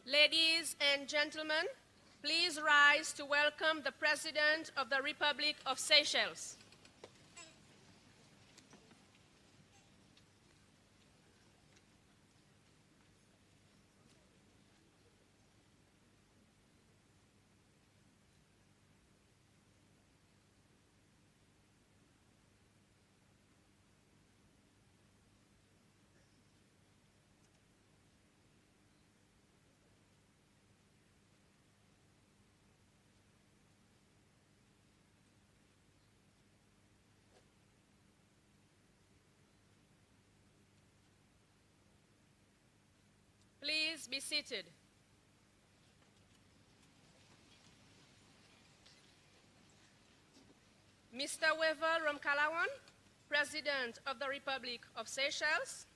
Ladies and gentlemen, please rise to welcome the President of the Republic of Seychelles. Please be seated. Mr. Wevel Romkalawan, President of the Republic of Seychelles,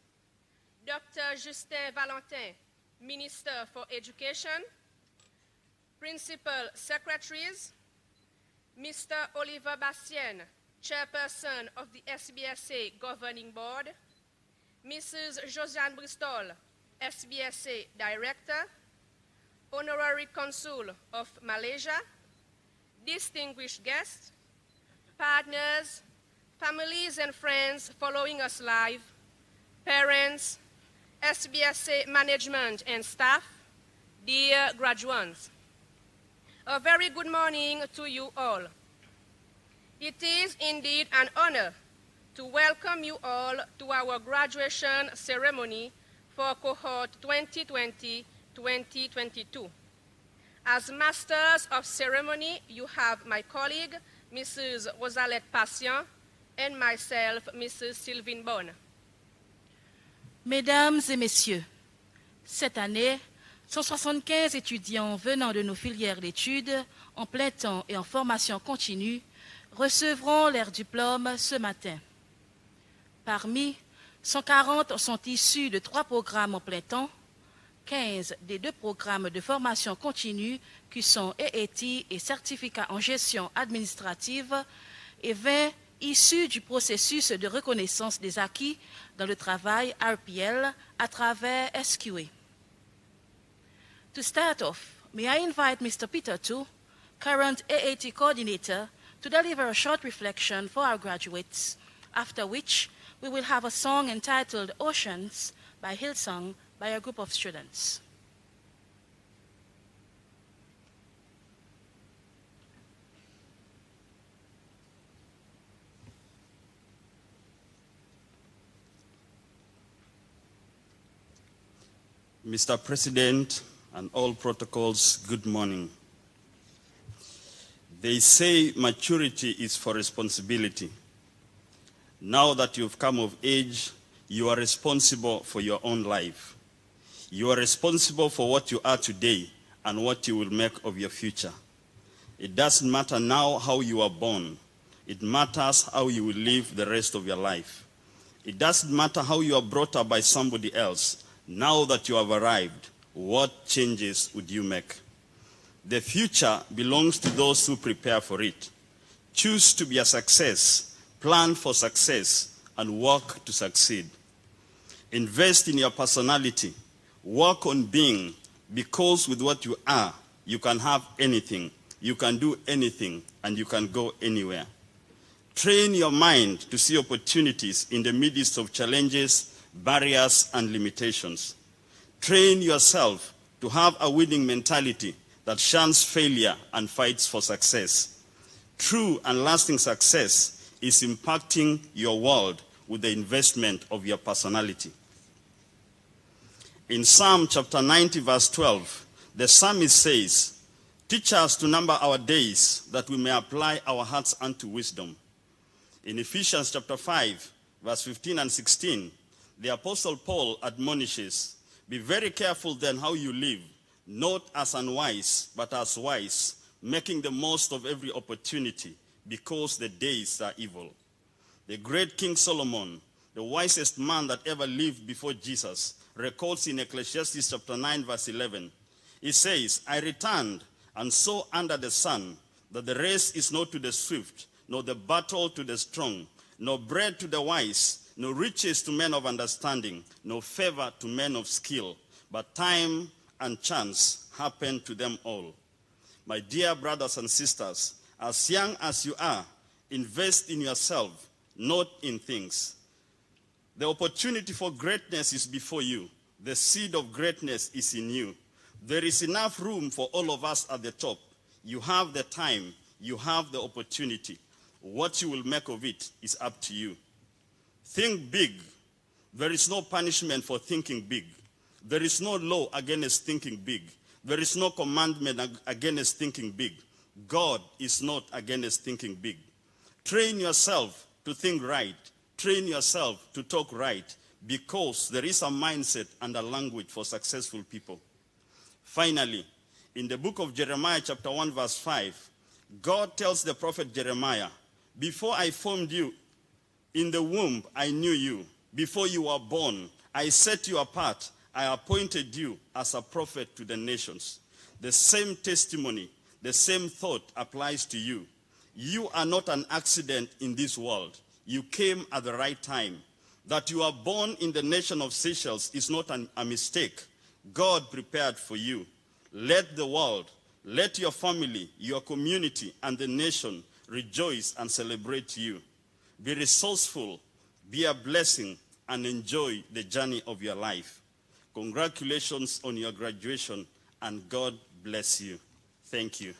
Dr. Justin Valentin, Minister for Education, Principal Secretaries, Mr. Oliver Bastien, Chairperson of the SBSA Governing Board, Mrs. Josiane Bristol, SBSA Director, Honorary Consul of Malaysia, distinguished guests, partners, families and friends following us live, parents, SBSA management and staff, dear graduates. A very good morning to you all. It is indeed an honor to welcome you all to our graduation ceremony for cohort 2020-2022. As Masters of Ceremony, you have my colleague, Mrs. Rosalette Patient, and myself, Mrs. Sylvine Bonne. Mesdames et messieurs, cette année, 175 étudiants venant de nos filières d'études en plein temps et en formation continue recevront leur diplôme ce matin. Parmi 140 sont issus de 3 programmes en plein temps, 15 des 2 programmes de formation continue qui sont EET et certificat en gestion administrative et 20 issus du processus de reconnaissance des acquis dans le travail RPL à travers SQA. To start off, may I invite Mr. Peter Tu, current AAT coordinator, to deliver a short reflection for our graduates, after which we will have a song entitled Oceans by Hillsong by a group of students. Mr. President and all protocols, good morning. They say maturity is for responsibility. Now that you've come of age, you are responsible for your own life. You are responsible for what you are today and what you will make of your future. It doesn't matter now how you are born. It matters how you will live the rest of your life. It doesn't matter how you are brought up by somebody else. Now that you have arrived, what changes would you make? The future belongs to those who prepare for it. Choose to be a success, plan for success, and work to succeed. Invest in your personality. Work on being, because with what you are, you can have anything, you can do anything, and you can go anywhere. Train your mind to see opportunities in the midst of challenges, barriers, and limitations. Train yourself to have a winning mentality that shuns failure and fights for success. True and lasting success is impacting your world with the investment of your personality. In Psalm chapter 90, verse 12, the psalmist says, "Teach us to number our days, that we may apply our hearts unto wisdom." In Ephesians chapter 5, verse 15 and 16, the Apostle Paul admonishes, "Be very careful then how you live, not as unwise, but as wise, making the most of every opportunity, because the days are evil." The great King Solomon, the wisest man that ever lived before Jesus, records in Ecclesiastes chapter 9, verse 11. He says, "I returned and saw under the sun that the race is not to the swift, nor the battle to the strong, nor bread to the wise, nor riches to men of understanding, nor favor to men of skill, but time and chance happen to them all. My dear brothers and sisters, as young as you are, invest in yourself, not in things. The opportunity for greatness is before you. The seed of greatness is in you. There is enough room for all of us at the top. You have the time. You have the opportunity. What you will make of it is up to you. Think big. There is no punishment for thinking big. There is no law against thinking big. There is no commandment against thinking big. God is not against thinking big. Train yourself to think right. Train yourself to talk right, because there is a mindset and a language for successful people. Finally, in the book of Jeremiah chapter 1 verse 5, God tells the prophet Jeremiah, before I formed you in the womb, I knew you. Before you were born, I set you apart. I appointed you as a prophet to the nations. The same testimony, the same thought applies to you. You are not an accident in this world. You came at the right time. That you are born in the nation of Seychelles is not a mistake. God prepared for you. Let the world, let your family, your community, and the nation rejoice and celebrate you. Be resourceful, be a blessing, and enjoy the journey of your life. Congratulations on your graduation, and God bless you. Thank you.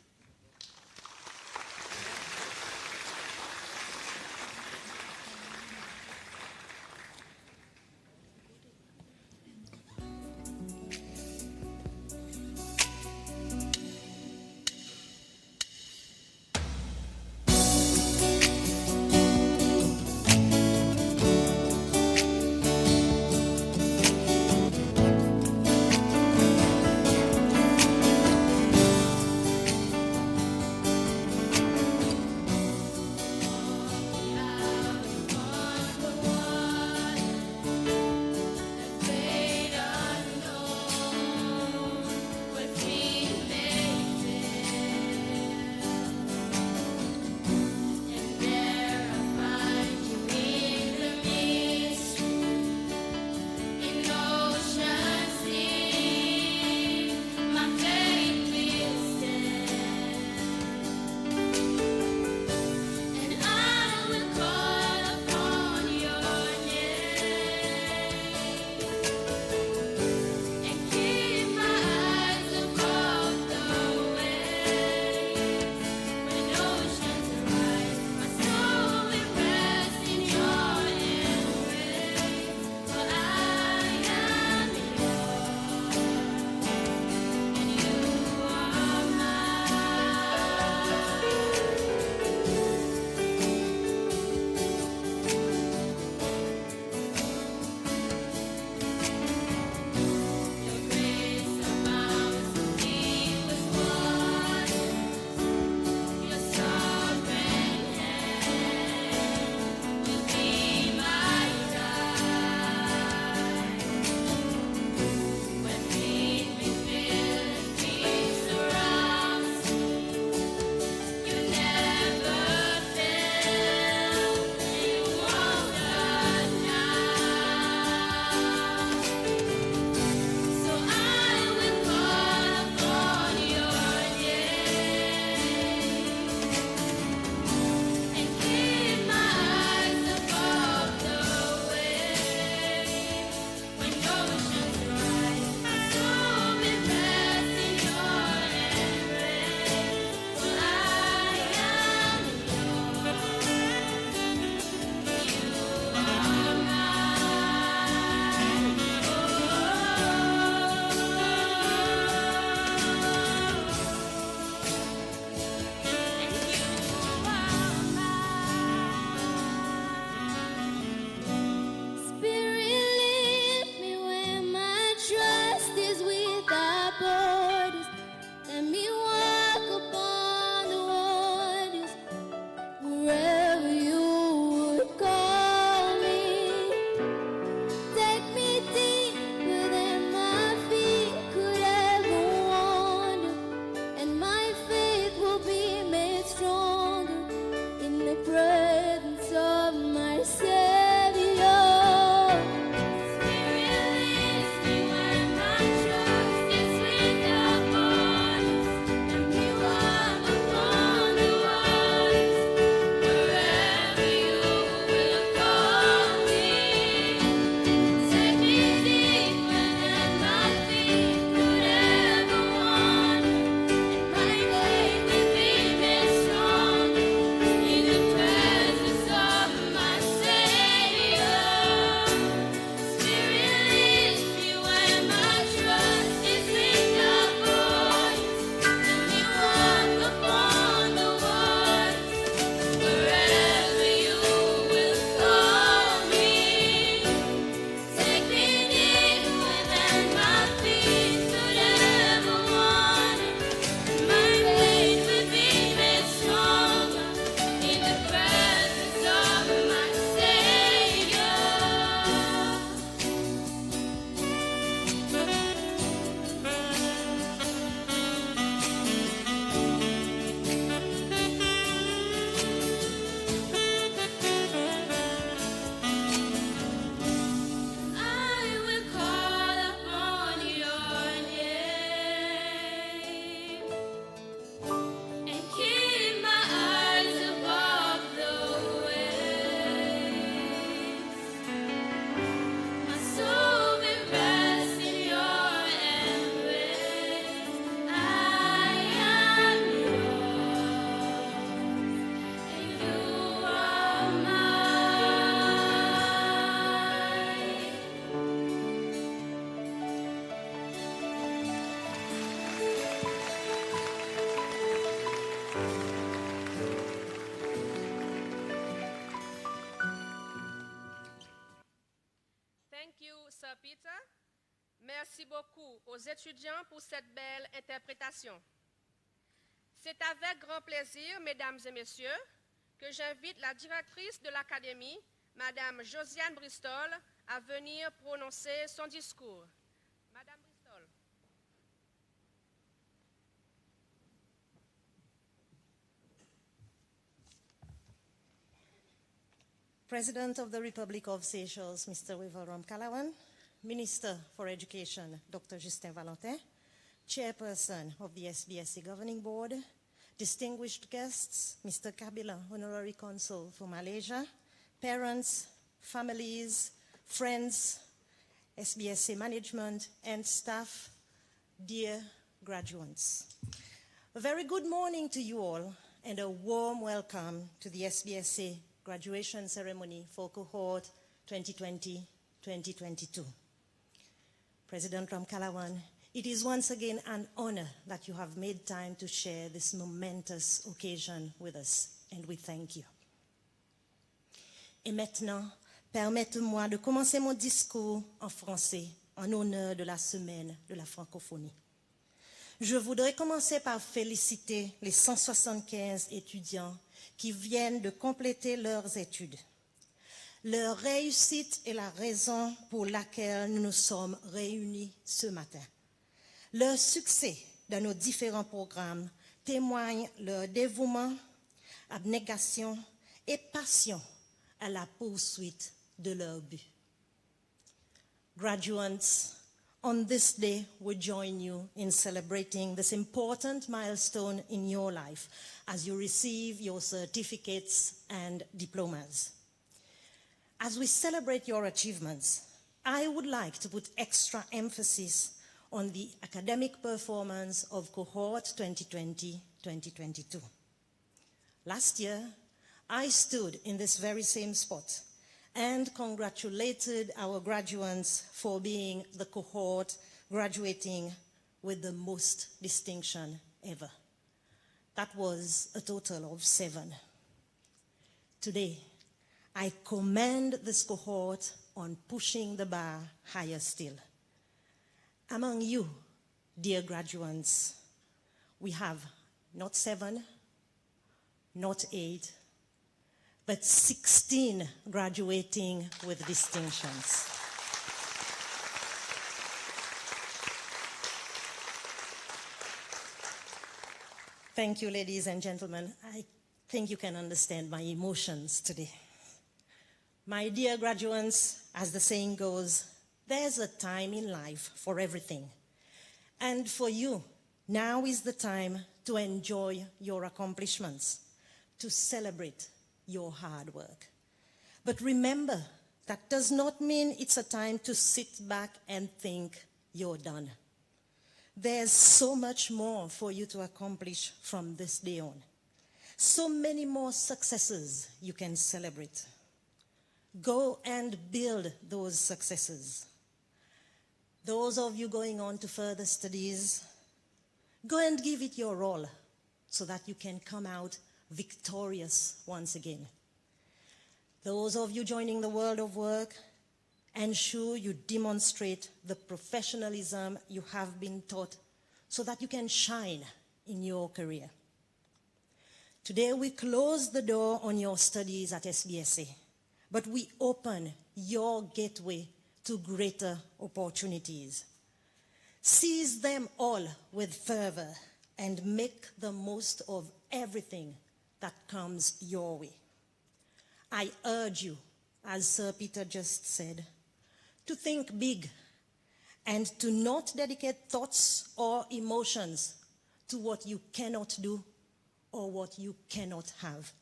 Sir Peter. Merci beaucoup aux étudiants pour cette belle interprétation. C'est avec grand plaisir, mesdames et messieurs, que j'invite la directrice de l'Académie, Madame Josiane Bristol, à venir prononcer son discours. Madame Bristol. President of the Republic of Seychelles, Mr. Wivelram Kalawan, Minister for Education, Dr. Justin Valentin, Chairperson of the SBSA Governing Board, distinguished guests, Mr. Kabila, Honorary Consul for Malaysia, parents, families, friends, SBSA management, and staff, dear graduates. A very good morning to you all, and a warm welcome to the SBSA graduation ceremony for cohort 2020-2022. President Ram Kalawan, it is once again an honor that you have made time to share this momentous occasion with us, and we thank you. Et maintenant, permettez-moi de commencer mon discours en français en honneur de la semaine de la francophonie. Je voudrais commencer par féliciter les 175 étudiants qui viennent de compléter leurs études. Leur réussite est la raison pour laquelle nous nous sommes réunis ce matin. Leur succès dans nos différents programmes témoigne leur dévouement, abnégation et passion à la poursuite de leur but. Graduates, on this day, we join you in celebrating this important milestone in your life as you receive your certificates and diplomas. As we celebrate your achievements, I would like to put extra emphasis on the academic performance of cohort 2020-2022. Last year, I stood in this very same spot and congratulated our graduates for being the cohort graduating with the most distinction ever. That was a total of 7. Today, I commend this cohort on pushing the bar higher still. Among you, dear graduates, we have not 7, not 8, but 16 graduating with distinctions. Thank you, ladies and gentlemen. I think you can understand my emotions today. My dear graduates, as the saying goes, there's a time in life for everything. And for you, now is the time to enjoy your accomplishments, to celebrate your hard work. But remember, that does not mean it's a time to sit back and think you're done. There's so much more for you to accomplish from this day on. So many more successes you can celebrate. Go and build those successes. Those of you going on to further studies, go and give it your all so that you can come out victorious once again. Those of you joining the world of work, ensure you demonstrate the professionalism you have been taught so that you can shine in your career. Today we close the door on your studies at SBSA, but we open your gateway to greater opportunities. Seize them all with fervor and make the most of everything that comes your way. I urge you, as Sir Peter just said, to think big and to not dedicate thoughts or emotions to what you cannot do or what you cannot have.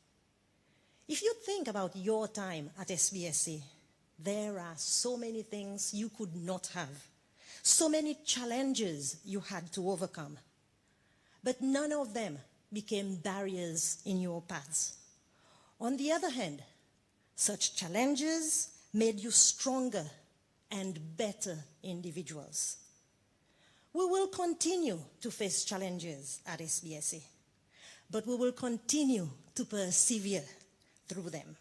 If you think about your time at SBSA, there are so many things you could not have, so many challenges you had to overcome, but none of them became barriers in your paths. On the other hand, such challenges made you stronger and better individuals. We will continue to face challenges at SBSA, but we will continue to persevere through them.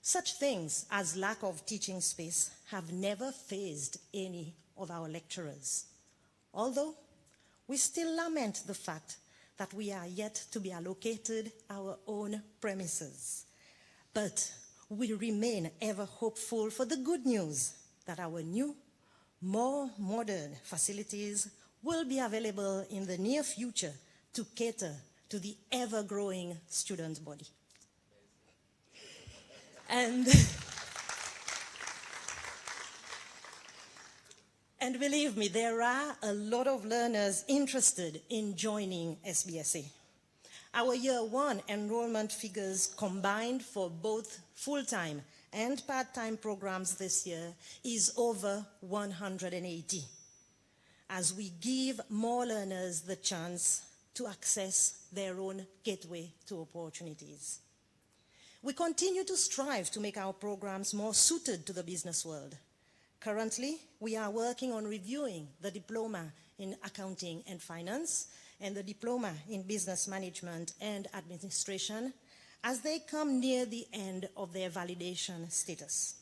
Such things as lack of teaching space have never fazed any of our lecturers, although we still lament the fact that we are yet to be allocated our own premises. But we remain ever hopeful for the good news that our new, more modern facilities will be available in the near future to cater to the ever-growing student body. And believe me, there are a lot of learners interested in joining SBSA. Our year one enrollment figures combined for both full-time and part-time programs this year is over 180, as we give more learners the chance to access their own gateway to opportunities. We continue to strive to make our programs more suited to the business world. Currently, we are working on reviewing the diploma in accounting and finance and the diploma in business management and administration as they come near the end of their validation status.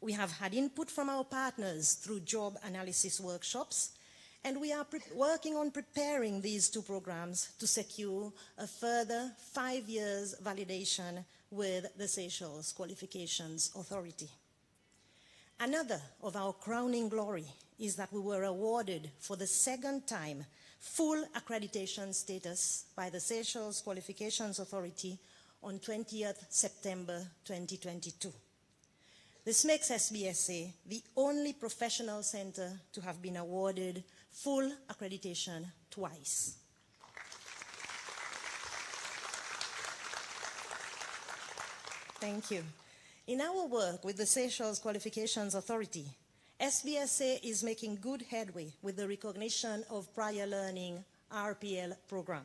We have had input from our partners through job analysis workshops, and we are working on preparing these two programs to secure a further 5 years validation with the Seychelles Qualifications Authority. Another of our crowning glory is that we were awarded for the second time full accreditation status by the Seychelles Qualifications Authority on 20th September 2022. This makes SBSA the only professional center to have been awarded full accreditation twice. Thank you. In our work with the Seychelles Qualifications Authority, SBSA is making good headway with the recognition of prior learning RPL program.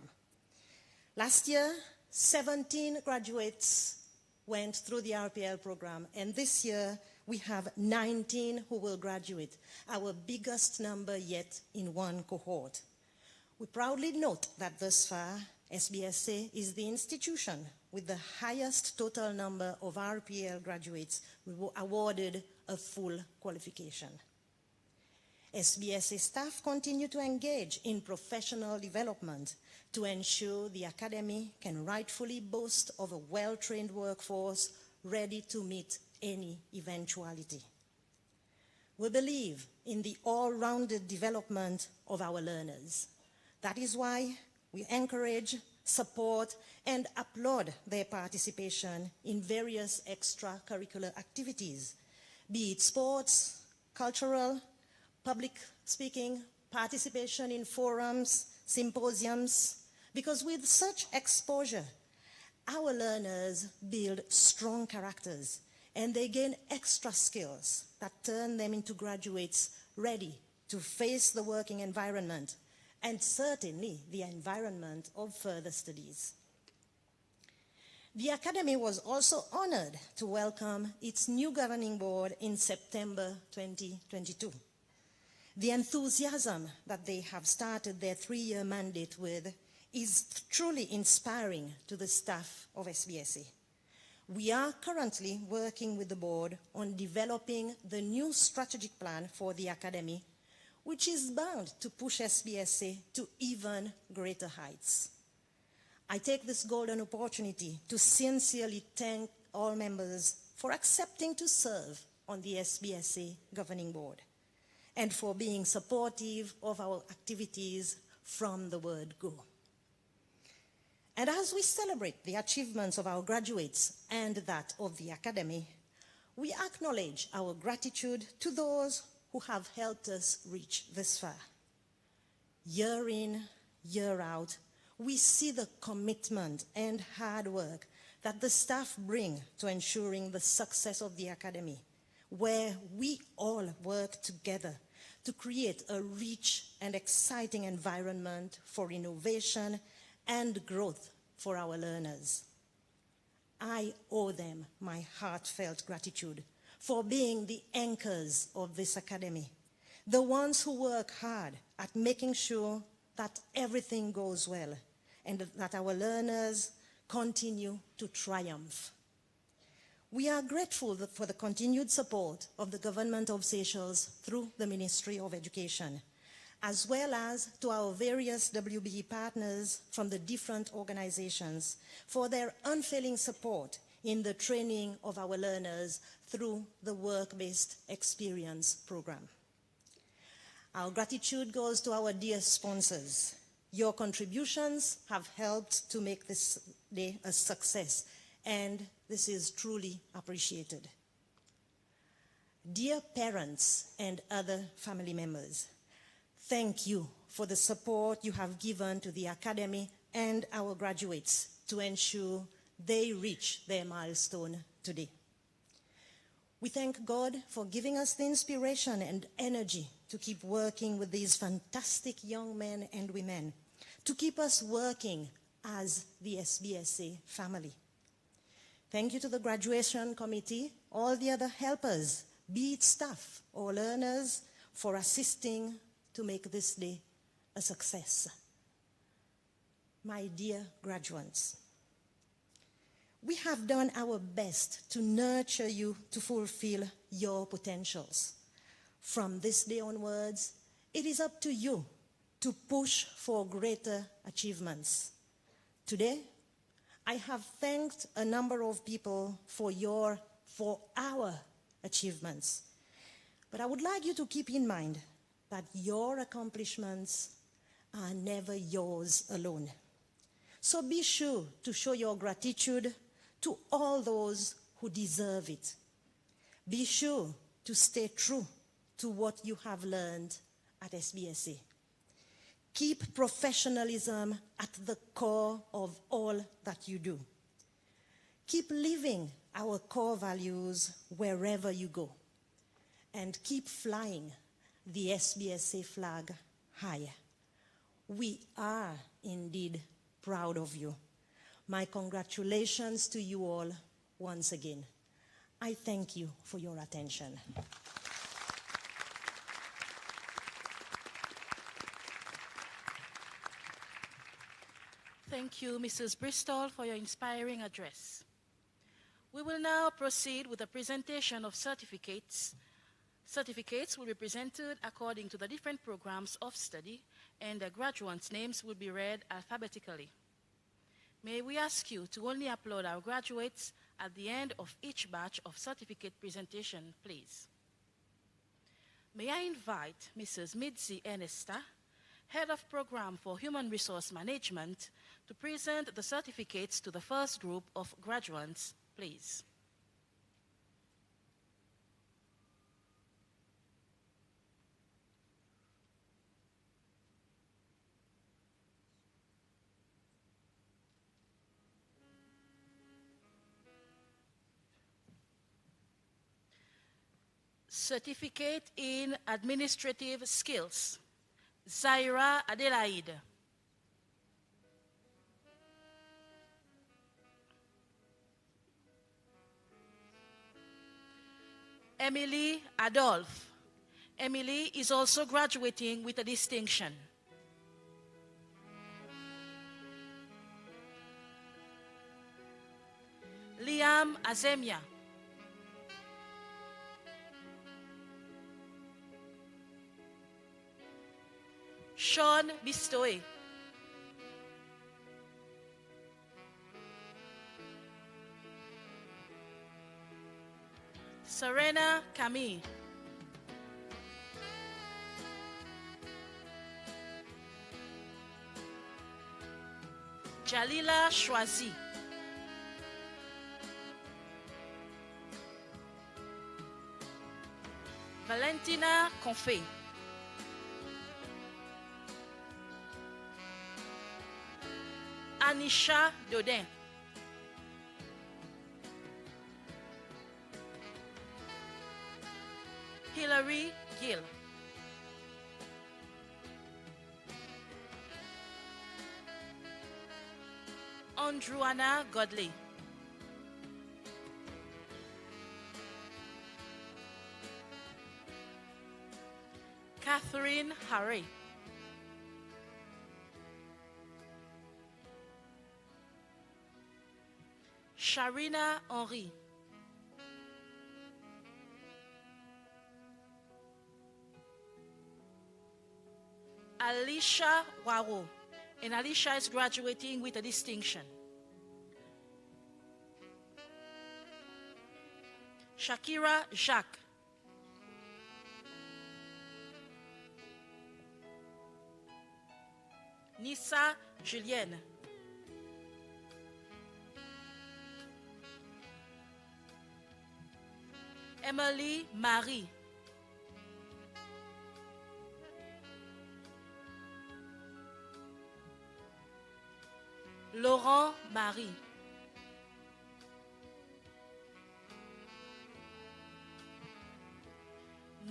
Last year, 17 graduates went through the RPL program, and this year we have 19 who will graduate, our biggest number yet in one cohort. We proudly note that thus far, SBSA is the institution with the highest total number of RPL graduates awarded a full qualification. SBSA staff continue to engage in professional development to ensure the Academy can rightfully boast of a well-trained workforce ready to meet any eventuality. We believe in the all-rounded development of our learners. That is why we encourage, support, and applaud their participation in various extracurricular activities, be it sports, cultural, public speaking, participation in forums, symposiums, because with such exposure, our learners build strong characters and they gain extra skills that turn them into graduates ready to face the working environment and certainly the environment of further studies. The Academy was also honored to welcome its new governing board in September 2022. The enthusiasm that they have started their 3-year mandate with is truly inspiring to the staff of SBSA. We are currently working with the board on developing the new strategic plan for the Academy, which is bound to push SBSA to even greater heights. I take this golden opportunity to sincerely thank all members for accepting to serve on the SBSA governing board and for being supportive of our activities from the word go. And as we celebrate the achievements of our graduates and that of the Academy, we acknowledge our gratitude to those who have helped us reach this far. Year in, year out, we see the commitment and hard work that the staff bring to ensuring the success of the Academy, where we all work together to create a rich and exciting environment for innovation and growth for our learners. I owe them my heartfelt gratitude for being the anchors of this Academy, the ones who work hard at making sure that everything goes well and that our learners continue to triumph. We are grateful for the continued support of the Government of Seychelles through the Ministry of Education, as well as to our various WBE partners from the different organizations for their unfailing support in the training of our learners through the Work-Based Experience program. Our gratitude goes to our dear sponsors. Your contributions have helped to make this day a success, and this is truly appreciated. Dear parents and other family members, thank you for the support you have given to the Academy and our graduates to ensure they reach their milestone today. We thank God for giving us the inspiration and energy to keep working with these fantastic young men and women, to keep us working as the SBSA family. Thank you to the graduation committee, all the other helpers, be it staff or learners, for assisting to make this day a success. My dear graduates, we have done our best to nurture you to fulfill your potentials. From this day onwards, it is up to you to push for greater achievements. Today, I have thanked a number of people for our achievements. But I would like you to keep in mind that your accomplishments are never yours alone. So be sure to show your gratitude to all those who deserve it. Be sure to stay true to what you have learned at SBSA. Keep professionalism at the core of all that you do. Keep living our core values wherever you go. And keep flying the SBSA flag higher. We are indeed proud of you. My congratulations to you all once again. I thank you for your attention. Thank you, Mrs. Bristol, for your inspiring address. We will now proceed with the presentation of certificates. Certificates will be presented according to the different programs of study, and the graduates' names will be read alphabetically. May we ask you to only applaud our graduates at the end of each batch of certificate presentation, please. May I invite Mrs. Midzi Ernesta, Head of Program for Human Resource Management, to present the certificates to the first group of graduates, please. Certificate in Administrative Skills, Zaira Adelaide. Emily Adolphe. Emily is also graduating with a distinction. Liam Azemia. Sean Bistoe. Serena Camille. Jalila Shwazi. Valentina Confé. Anisha Dodin. Hilary Gill. Andruana Godley. Catherine Harry. Sharina Henry. Alicia Waro. And Alicia is graduating with a distinction. Shakira Jacques. Nissa Julienne. Emily Marie. Laurent Marie.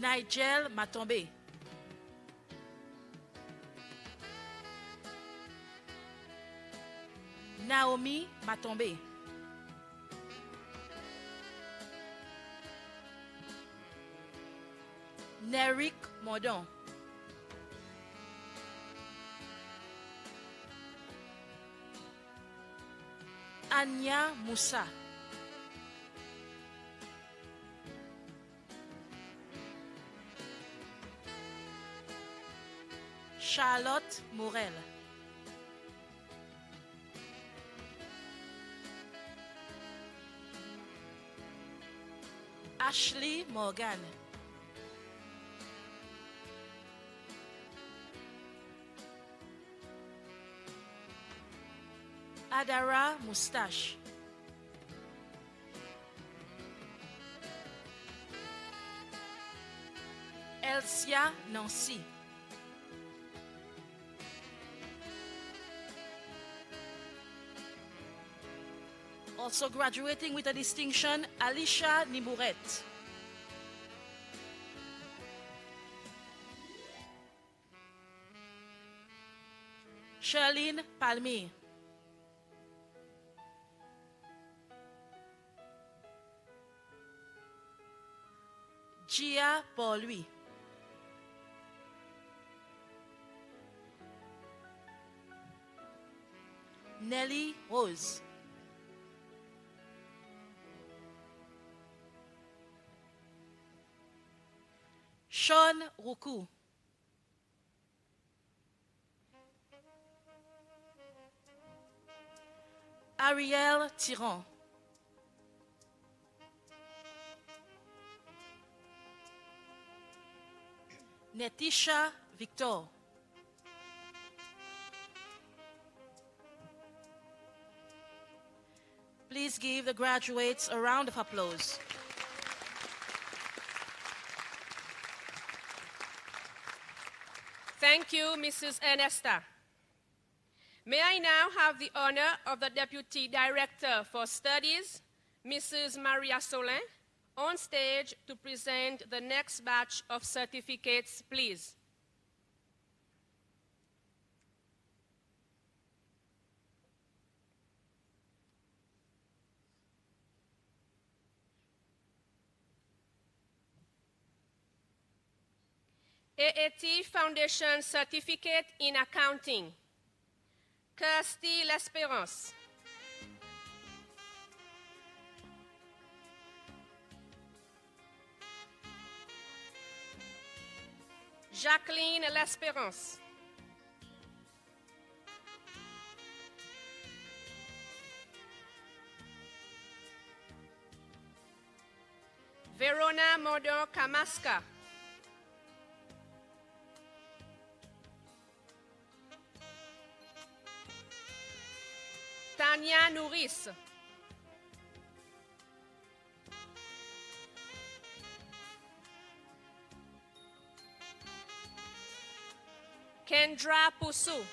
Nigel Matombe. Naomi Matombe. Neric Modon. Anya Moussa. Charlotte Morel. Ashley Morgan. Adara Moustache. Elsia Nancy. Also graduating with a distinction, Alicia Nimouret. Charlene Palmier. Gia Paul-Louis. Nelly Rose. Sean Roukou. Ariel Tyran. Netisha Victor. Please give the graduates a round of applause. Thank you, Mrs. Ernesta. May I now have the honor of the Deputy Director for Studies, Mrs. Maria Solin, on stage to present the next batch of certificates, please. AAT Foundation Certificate in Accounting. Kirsty L'Espérance. Jacqueline L'Espérance. Verona Modon Kamaska. Tania Nouris. Kendra Poussou.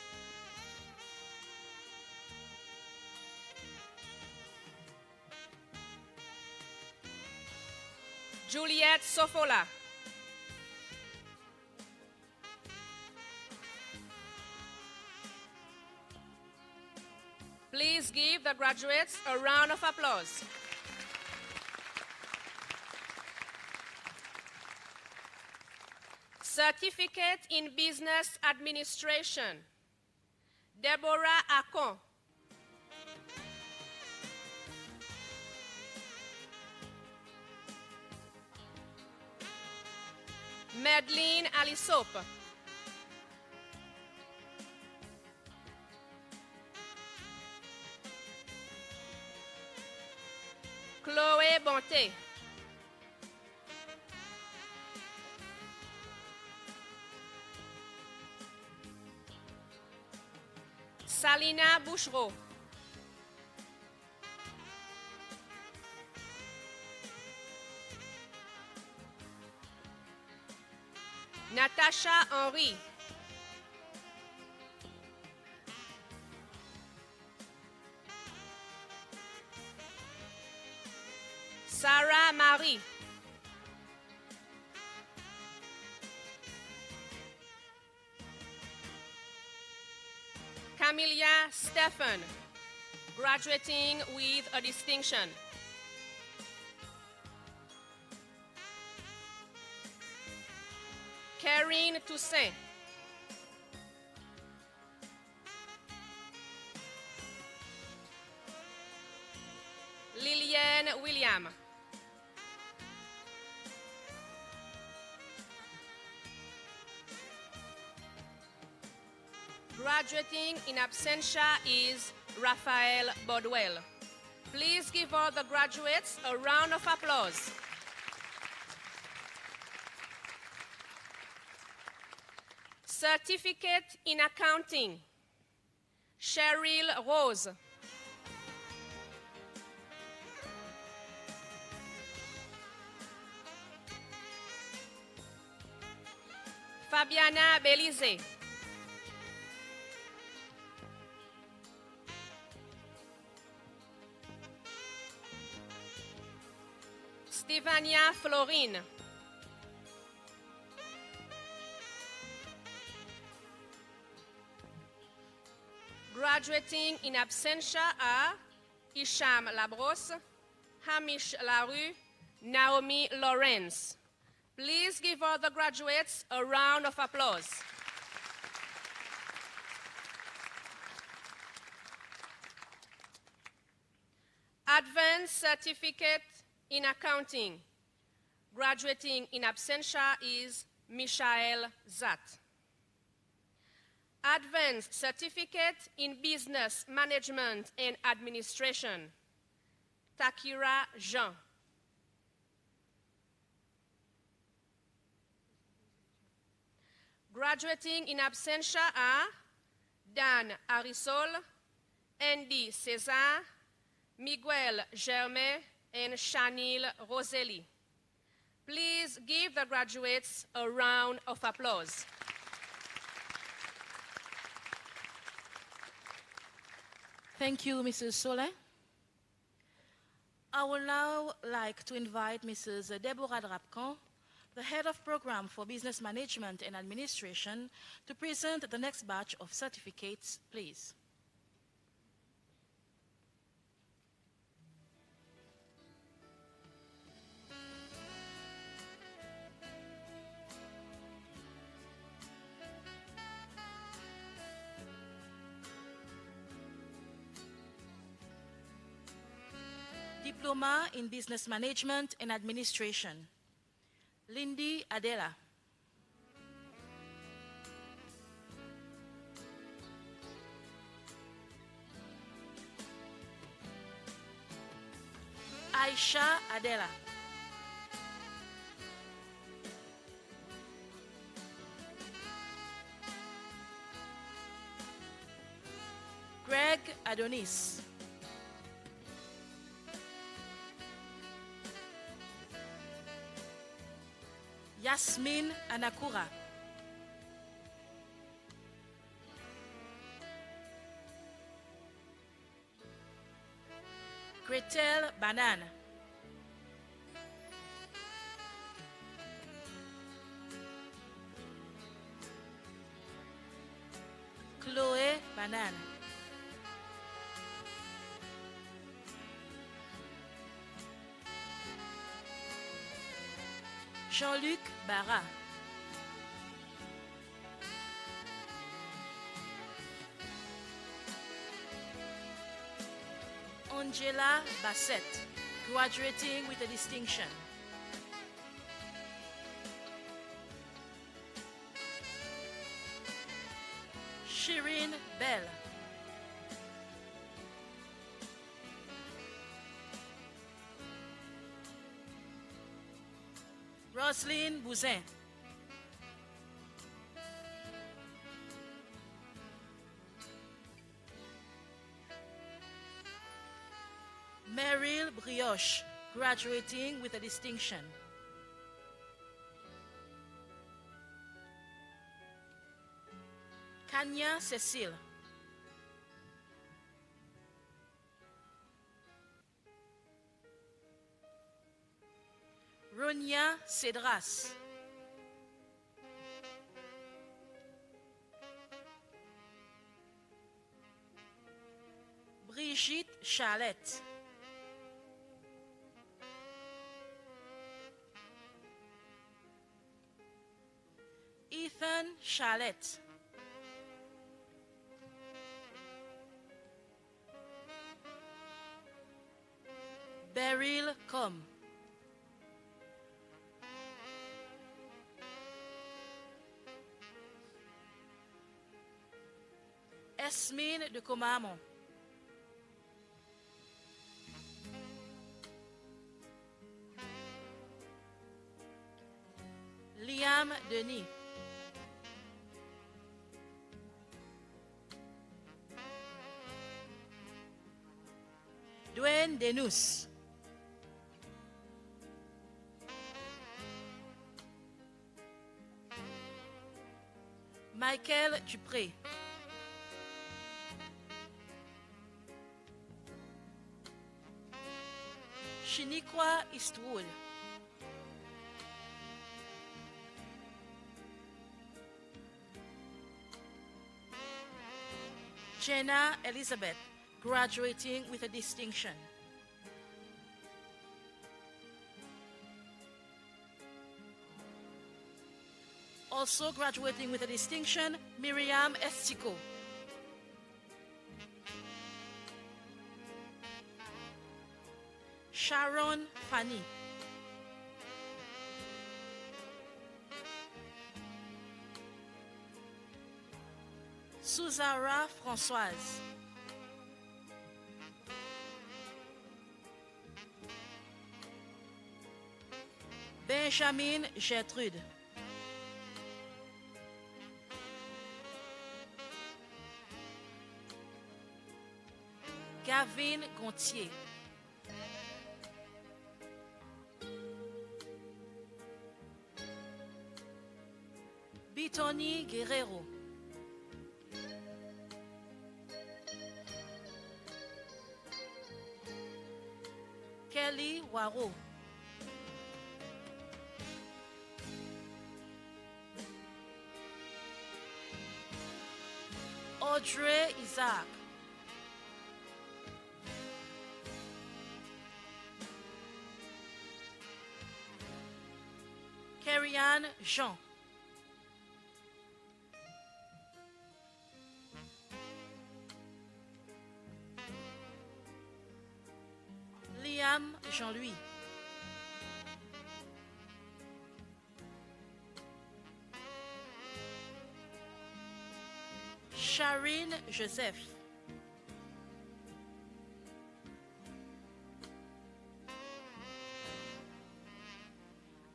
Juliette Sofola. Please give the graduates a round of applause. Certificate in Business Administration. Deborah Akon. Madeleine Alisop. Chloé Bonté. Salina Bouchereau. Natacha Henry. Sarah Marie. Camelia Stephen, graduating with a distinction. Karine Toussaint. Liliane William. Graduating in absentia is Raphael Bodwell. Please give all the graduates a round of applause. Certificate in Accounting, Cheryl Rose. Fabiana Belize. Stevania Florine. Graduating in absentia are Isham Labrosse, Hamish Larue, Naomi Lawrence. Please give all the graduates a round of applause. Advanced Certificate in Accounting, graduating in absentia is Michael Zat. Advanced Certificate in Business Management and Administration, Takira Jean. Graduating in absentia are Dan Arisol, Andy César, Miguel Germain, and Chanil Roselli. Please give the graduates a round of applause. Thank you, Mrs. Solé. I would now like to invite Mrs. Deborah Drapkan, the Head of Program for Business Management and Administration, to present the next batch of certificates, please. Diploma in Business Management and Administration, Lindy Adela. Aisha Adela. Greg Adonis. Yasmin Anakura. Gretel Banan. Chloé Banan. Jean-Luc Barra. Angela Bassett, graduating with a distinction. Shirin Bell. Roselyne Bouzin. Meryl Brioche, graduating with a distinction. Kanya Cécile. Ronia Cédras. Brigitte Charlette. Ethan Charlette. Beryl Com. Esmine de Comamon. Liam Denis. Dwayne Denous. Michael Dupré. Shiniqua Eastwood. Jenna Elizabeth, graduating with a distinction. Also graduating with a distinction, Miriam Estico. Sharon Fanny. Suzara Françoise. Benjamin Gertrude. Gavin Gontier. Bitoni Guerrero. Kelly Waro. Audrey Isaac. Kerianne Jean. Liam Jean-Louis. Charine Joseph.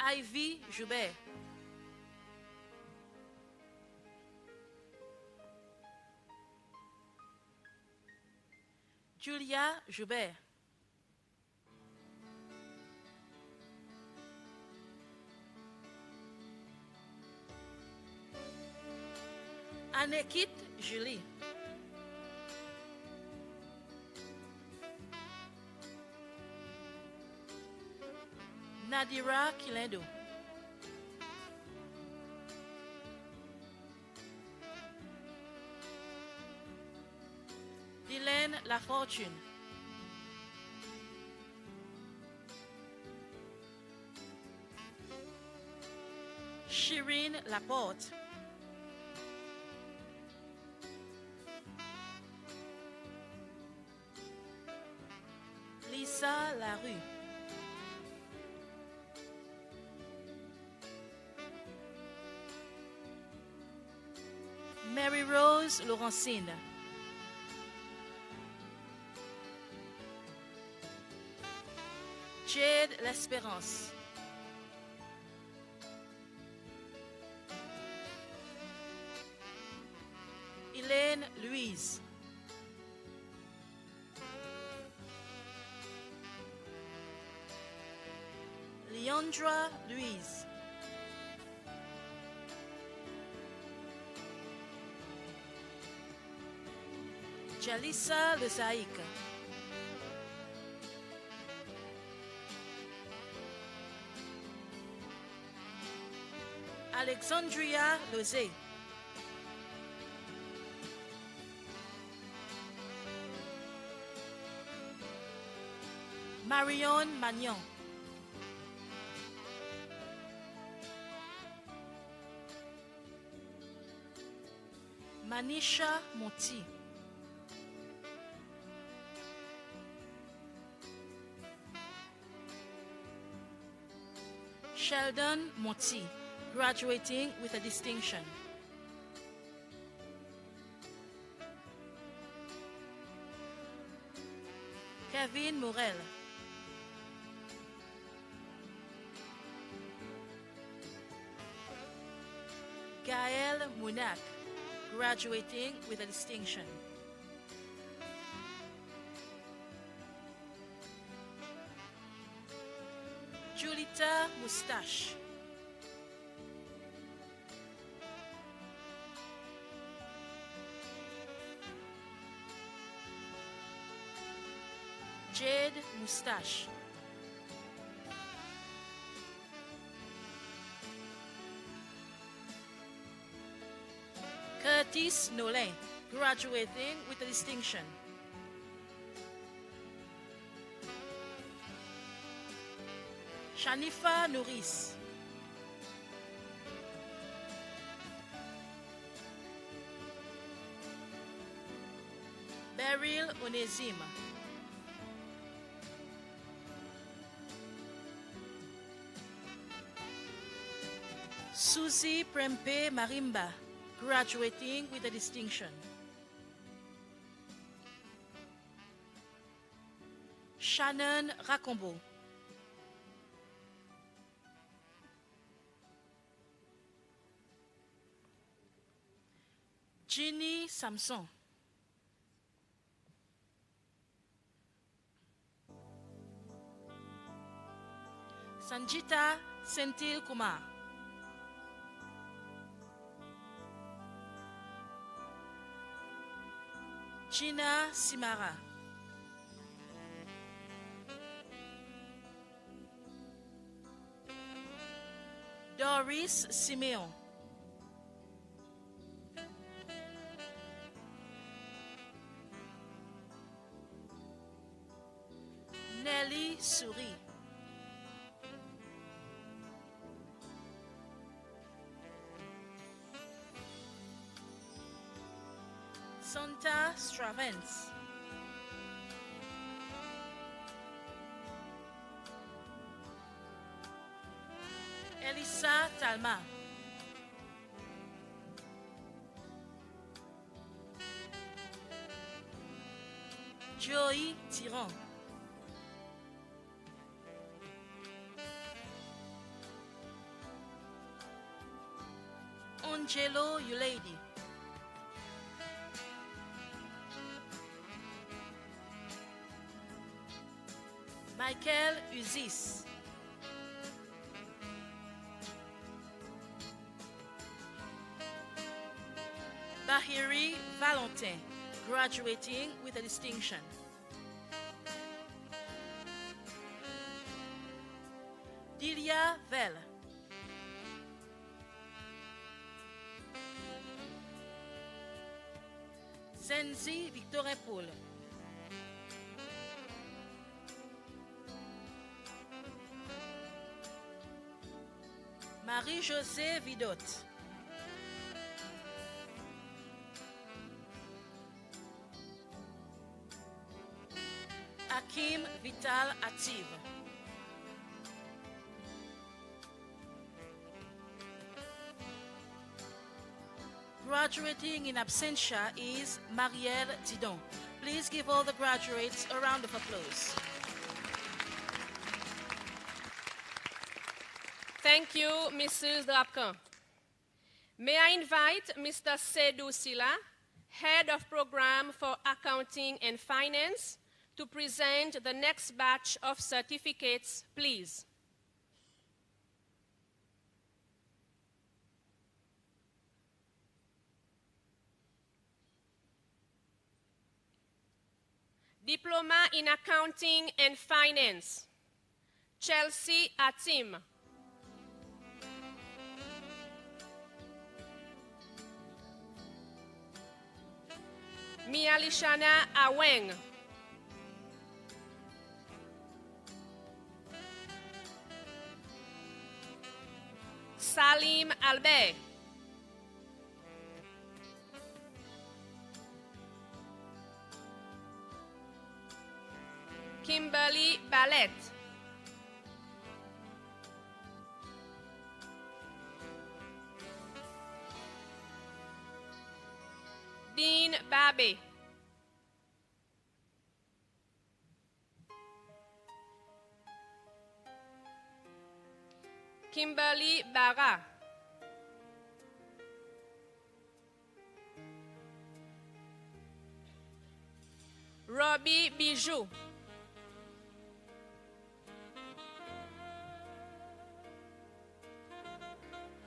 Ivy Joubert. Julia Joubert. Anekit Julie. Nadira Kilendo. Dylan Lafortune. Shireen Laporte. Lisa Larue. Mary Rose Laurentine. Jade L'Espérance. Alexandra Louise. Jalissa Lezaïk. Alexandria Lozé. Marion Magnon. Manisha Monti. Sheldon Monti, graduating with a distinction. Kevin Morel. Gaël Mounak, graduating with a distinction. Julita Moustache. Jade Moustache. Curtis Nolin, graduating with a distinction. Shanifa Nouris. Beryl Onésime. Susie Prempe Marimba, graduating with a distinction. Shannon Racombo. Ginny Samson. Sanjita Senthil Kumar. Gina Simara. Doris Simeon. Nelly Souris. Santa Stravens. Elisa Talma. Joey Tiran. Angelo Ulady. Michael Uzis. Bahiri Valentin, graduating with a distinction. Delia Vell. Zenzi Victorin Paul. Marie-Josée Vidot. Hakim Vital Ativ. Graduating in absentia is Marielle Didon. Please give all the graduates a round of applause. Thank you, Mrs. Drapkan. May I invite Mr. Seydou Silla, Head of Program for Accounting and Finance, to present the next batch of certificates, please. Diploma in Accounting and Finance, Chelsea Atim. Mialishana Aweng. Salim Albert. Kimberly Ballet. Dean Babe. Kimberly Barra. Robbie Bijou.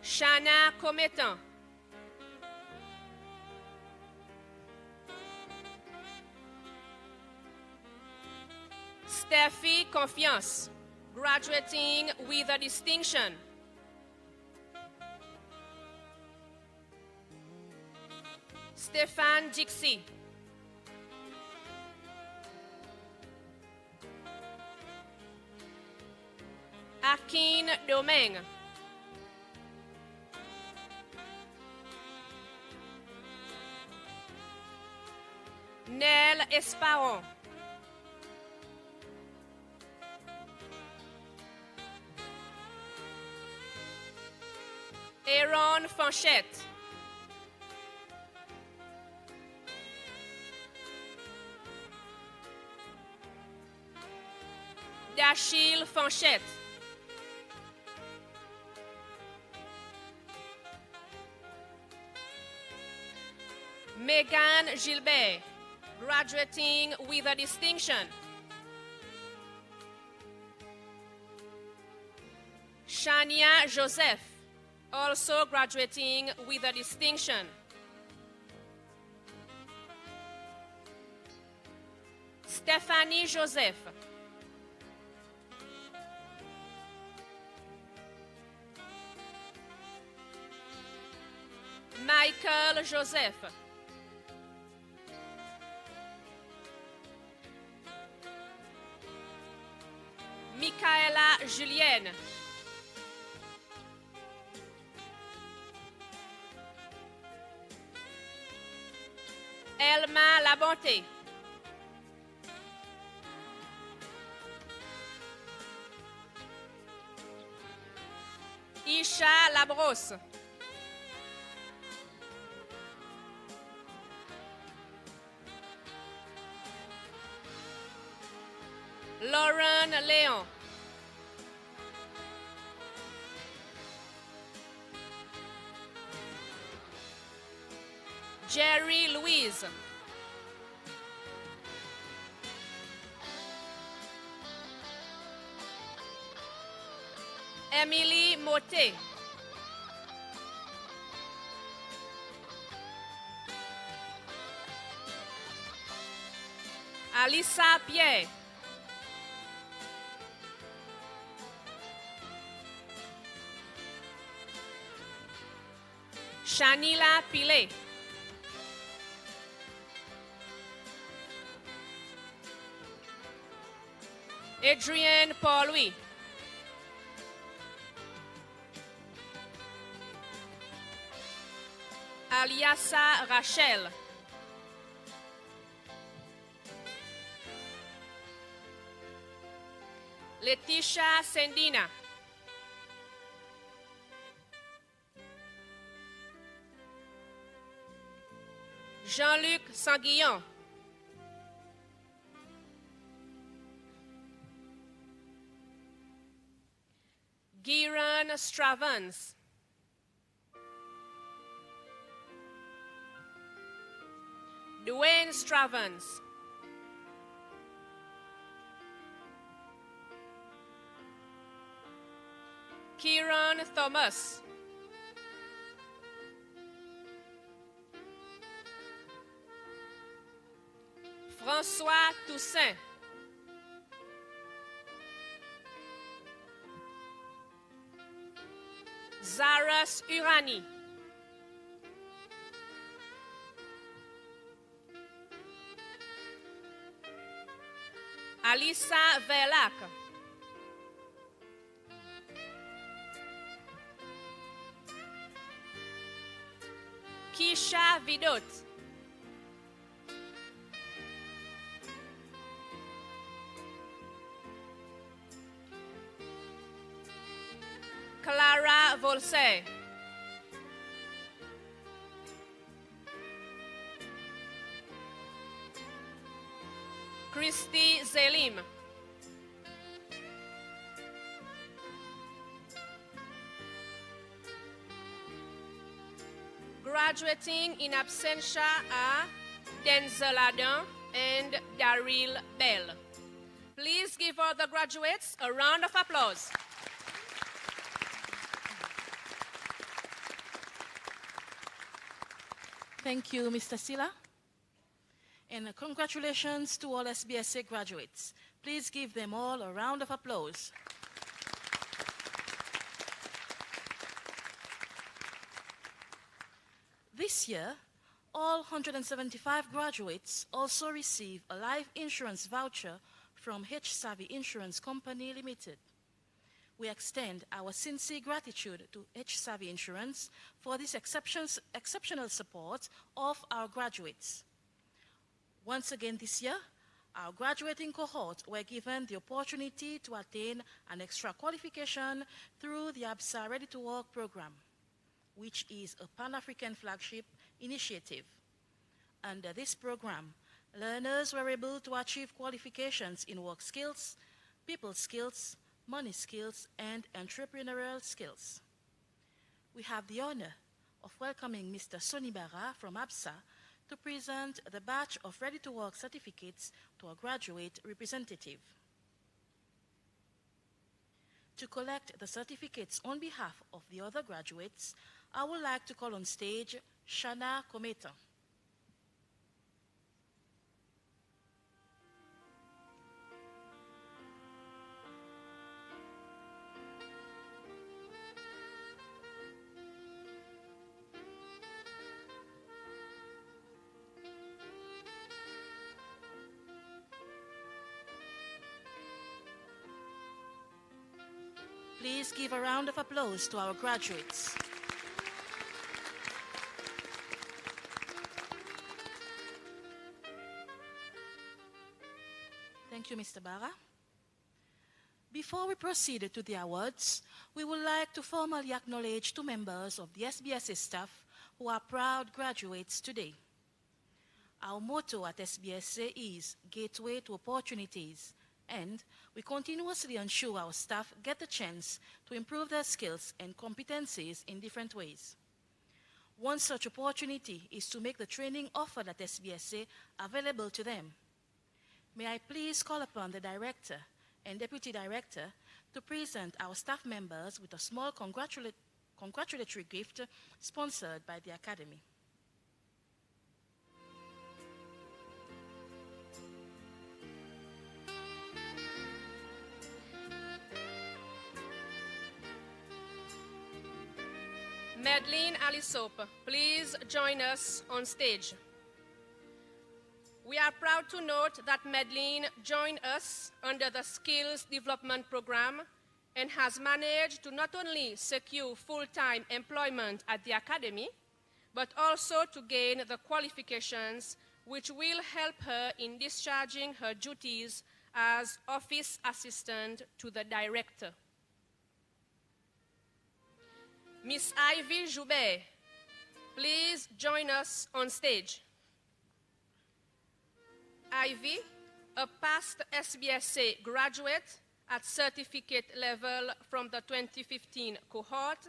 Shana Cometan. Steffi Confiance, graduating with a distinction. Stéphane Dixie. Akin Domingue. Nel Esparon. Aaron Fanchette. Dachille Fanchette. Megan Gilbert, graduating with a distinction. Shania Joseph, also graduating with a distinction. Stephanie Joseph. Michael Joseph. Michaela Julienne. Elma Labonté. Isha Labrosse. Lauren Léon. Jerry Louise. Emily Motet. Alissa Pierre. Shanila Pilet. Adrienne Paul-Louis. Aliassa Rachel. Letitia Sendina. Jean-Luc Sanguillon. Giran Stravans. Dwayne Stravans. Kieran Thomas. François Toussaint. Zaras Urani. Alissa Verlac. Kisha Vidot. Clara Volse. Christy Zelim. Graduating in absentia are Denzel Adam and Daryl Bell. Please give all the graduates a round of applause. Thank you, Mr. Silla. And congratulations to all SBSA graduates. Please give them all a round of applause. This year, all 175 graduates also receive a life insurance voucher from H-Savvy Insurance Company Limited. We extend our sincere gratitude to H-Savvy Insurance for this exceptional support of our graduates. Once again this year, our graduating cohort were given the opportunity to attain an extra qualification through the ABSA Ready to Work program, which is a Pan-African flagship initiative. Under this program, learners were able to achieve qualifications in work skills, people skills, money skills, and entrepreneurial skills. We have the honor of welcoming Mr. Sonny Barra from ABSA to present the batch of ready-to-work certificates to our graduate representative. To collect the certificates on behalf of the other graduates, I would like to call on stage Shana Kometa. Please give a round of applause to our graduates. Thank you, Mr. Barra. Before we proceed to the awards, we would like to formally acknowledge two members of the SBSA staff who are proud graduates today. Our motto at SBSA is Gateway to Opportunities, and we continuously ensure our staff get the chance to improve their skills and competencies in different ways. One such opportunity is to make the training offered at SBSA available to them. May I please call upon the Director and Deputy Director to present our staff members with a small congratulatory gift sponsored by the Academy. Madeline Alisop, please join us on stage. We are proud to note that Madeline joined us under the Skills Development Program and has managed to not only secure full-time employment at the Academy, but also to gain the qualifications which will help her in discharging her duties as Office Assistant to the Director. Miss Ivy Joubert, please join us on stage. Ivy, a past SBSA graduate at certificate level from the 2015 cohort,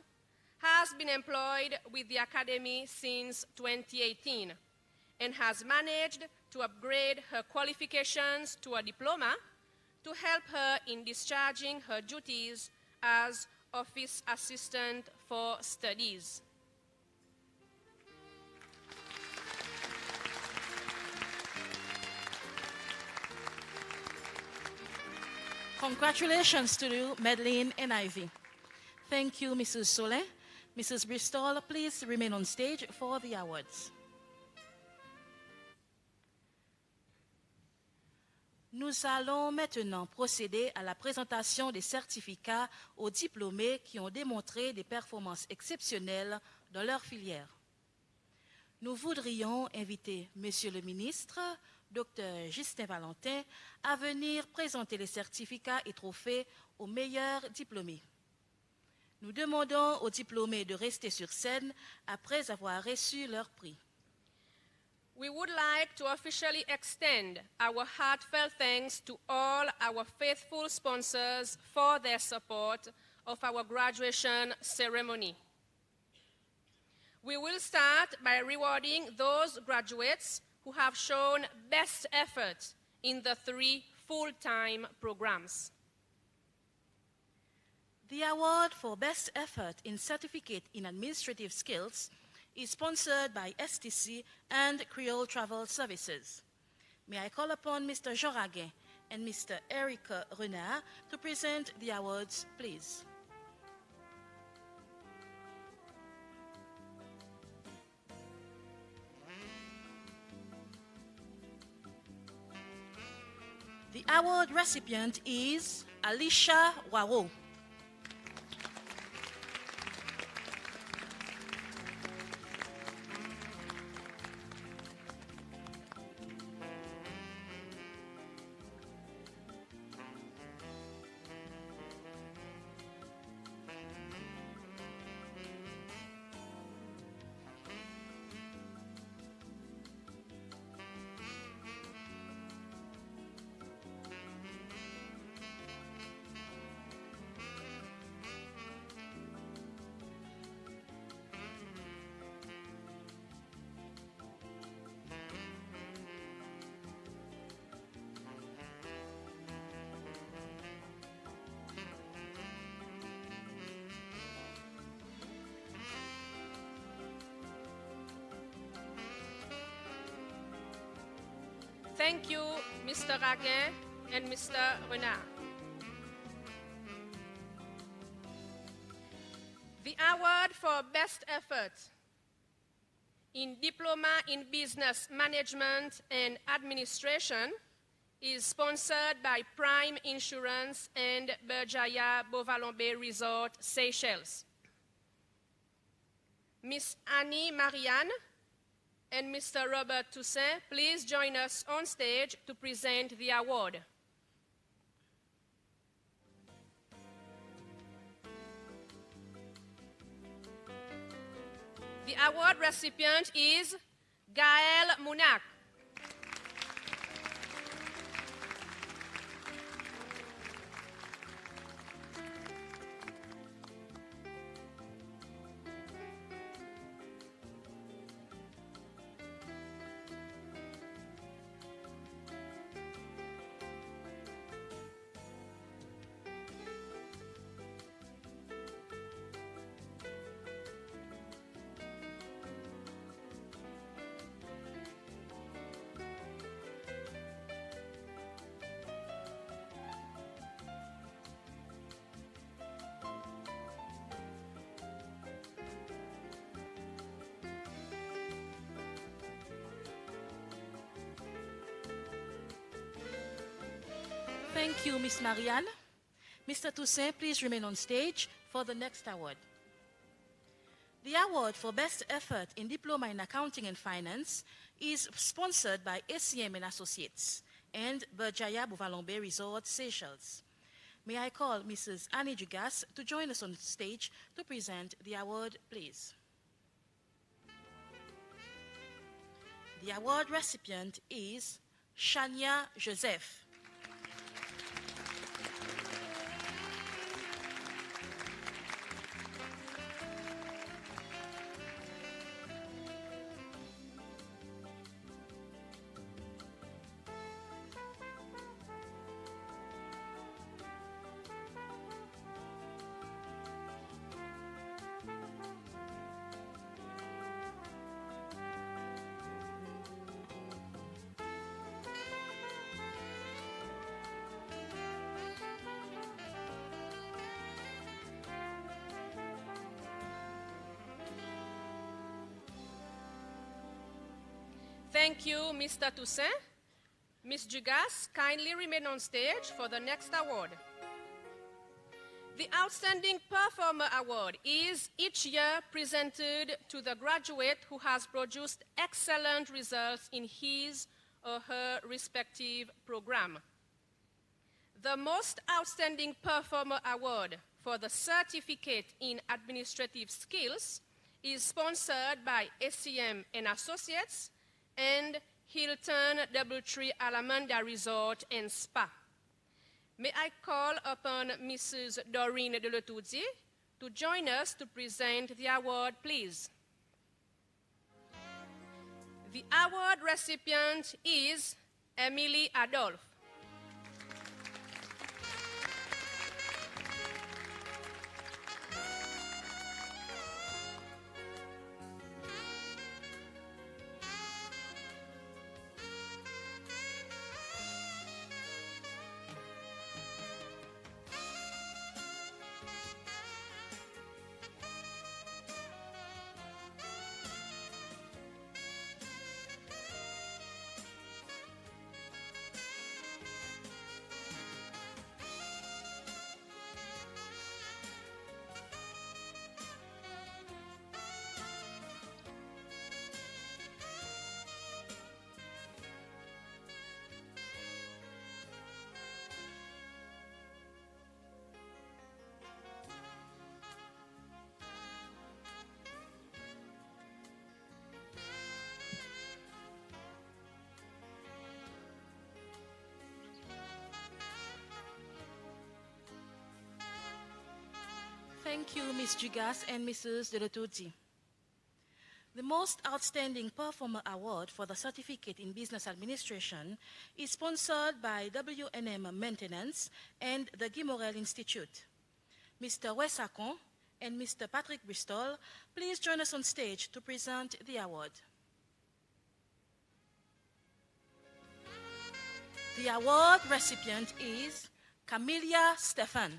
has been employed with the Academy since 2018 and has managed to upgrade her qualifications to a diploma to help her in discharging her duties as Office Assistant for Studies. Congratulations to you, Madeline and Ivy. Thank you, Mrs. Solé. Mrs. Bristol, please remain on stage for the awards. Nous allons maintenant procéder à la présentation des certificats aux diplômés qui ont démontré des performances exceptionnelles dans leur filière. Nous voudrions inviter Monsieur le ministre, Dr. Justin Valentin, à venir présenter les certificats et trophées aux meilleurs diplômés. Nous demandons aux diplômés de rester sur scène après avoir reçu leur prix. We would like to officially extend our heartfelt thanks to all our faithful sponsors for their support of our graduation ceremony. We will start by rewarding those graduates who have shown best effort in the 3 full-time programs. The award for Best Effort in Certificate in Administrative Skills is sponsored by STC and Creole Travel Services. May I call upon Mr. Jean Raguin and Mr. Eric Renard to present the awards, please. The award recipient is Alicia Waro. Thank you, Mr. Raguin and Mr. Renard. The award for Best Effort in Diploma in Business Management and Administration is sponsored by Prime Insurance and Berjaya Bovalombe Resort, Seychelles. Miss Annie Marianne and Mr. Robert Toussaint, please join us on stage to present the award. The award recipient is Gaël Mounak. Thank you, Miss Marianne. Mr. Toussaint, please remain on stage for the next award. The award for Best Effort in Diploma in Accounting and Finance is sponsored by ACM and Associates and Berjaya Bovalombe Resort, Seychelles. May I call Mrs. Annie Dugas to join us on stage to present the award, please. The award recipient is Shania Joseph. Thank you, Mr. Toussaint. Ms. Dugas, kindly remain on stage for the next award. The Outstanding Performer Award is each year presented to the graduate who has produced excellent results in his or her respective program. The Most Outstanding Performer Award for the Certificate in Administrative Skills is sponsored by ACM and Associates and Hilton Doubletree Alamanda Resort and Spa. May I call upon Mrs. Doreen Deletoudier to join us to present the award, please. The award recipient is Emily Adolphe. Thank you, Ms. Dugas and Mrs. Deletoudier. The Most Outstanding Performer Award for the Certificate in Business Administration is sponsored by WNM Maintenance and the Guy Morel Institute. Mr. Wessacon and Mr. Patrick Bristol, please join us on stage to present the award. The award recipient is Camelia Stefan.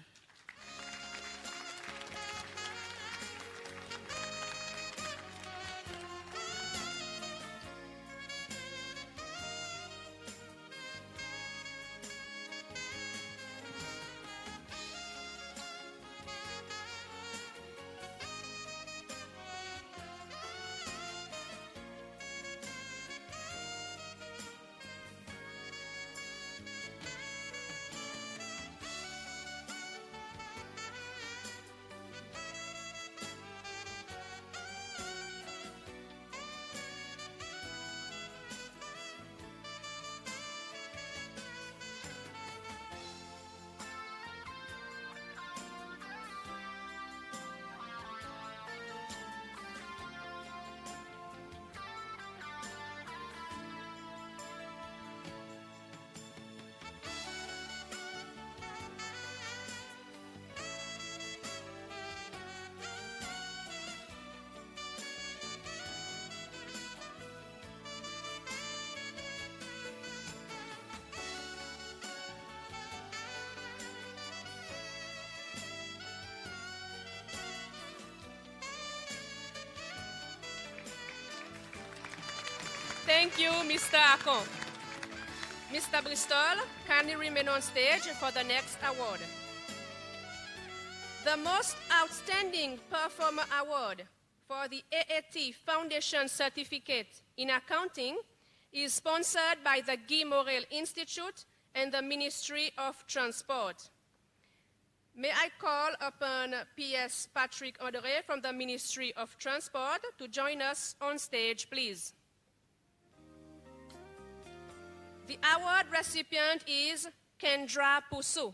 Thank you, Mr. Akon. Mr. Bristol, kindly remain on stage for the next award. The Most Outstanding Performer Award for the AAT Foundation Certificate in Accounting is sponsored by the Guy Morel Institute and the Ministry of Transport. May I call upon P.S. Patrick André from the Ministry of Transport to join us on stage, please. The award recipient is Kendra Poussou.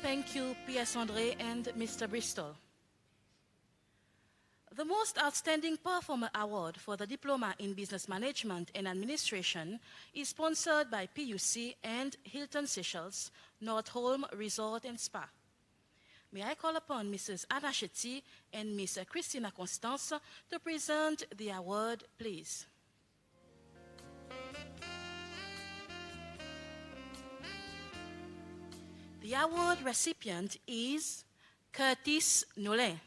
Thank you, P.S. André and Mr. Bristol. The Most Outstanding Performer Award for the Diploma in Business Management and Administration is sponsored by PUC and Hilton Seychelles, Northolm Resort and Spa. May I call upon Mrs. Anna Shetty and Ms. Christina Constance to present the award, please. The award recipient is Curtis Nolin.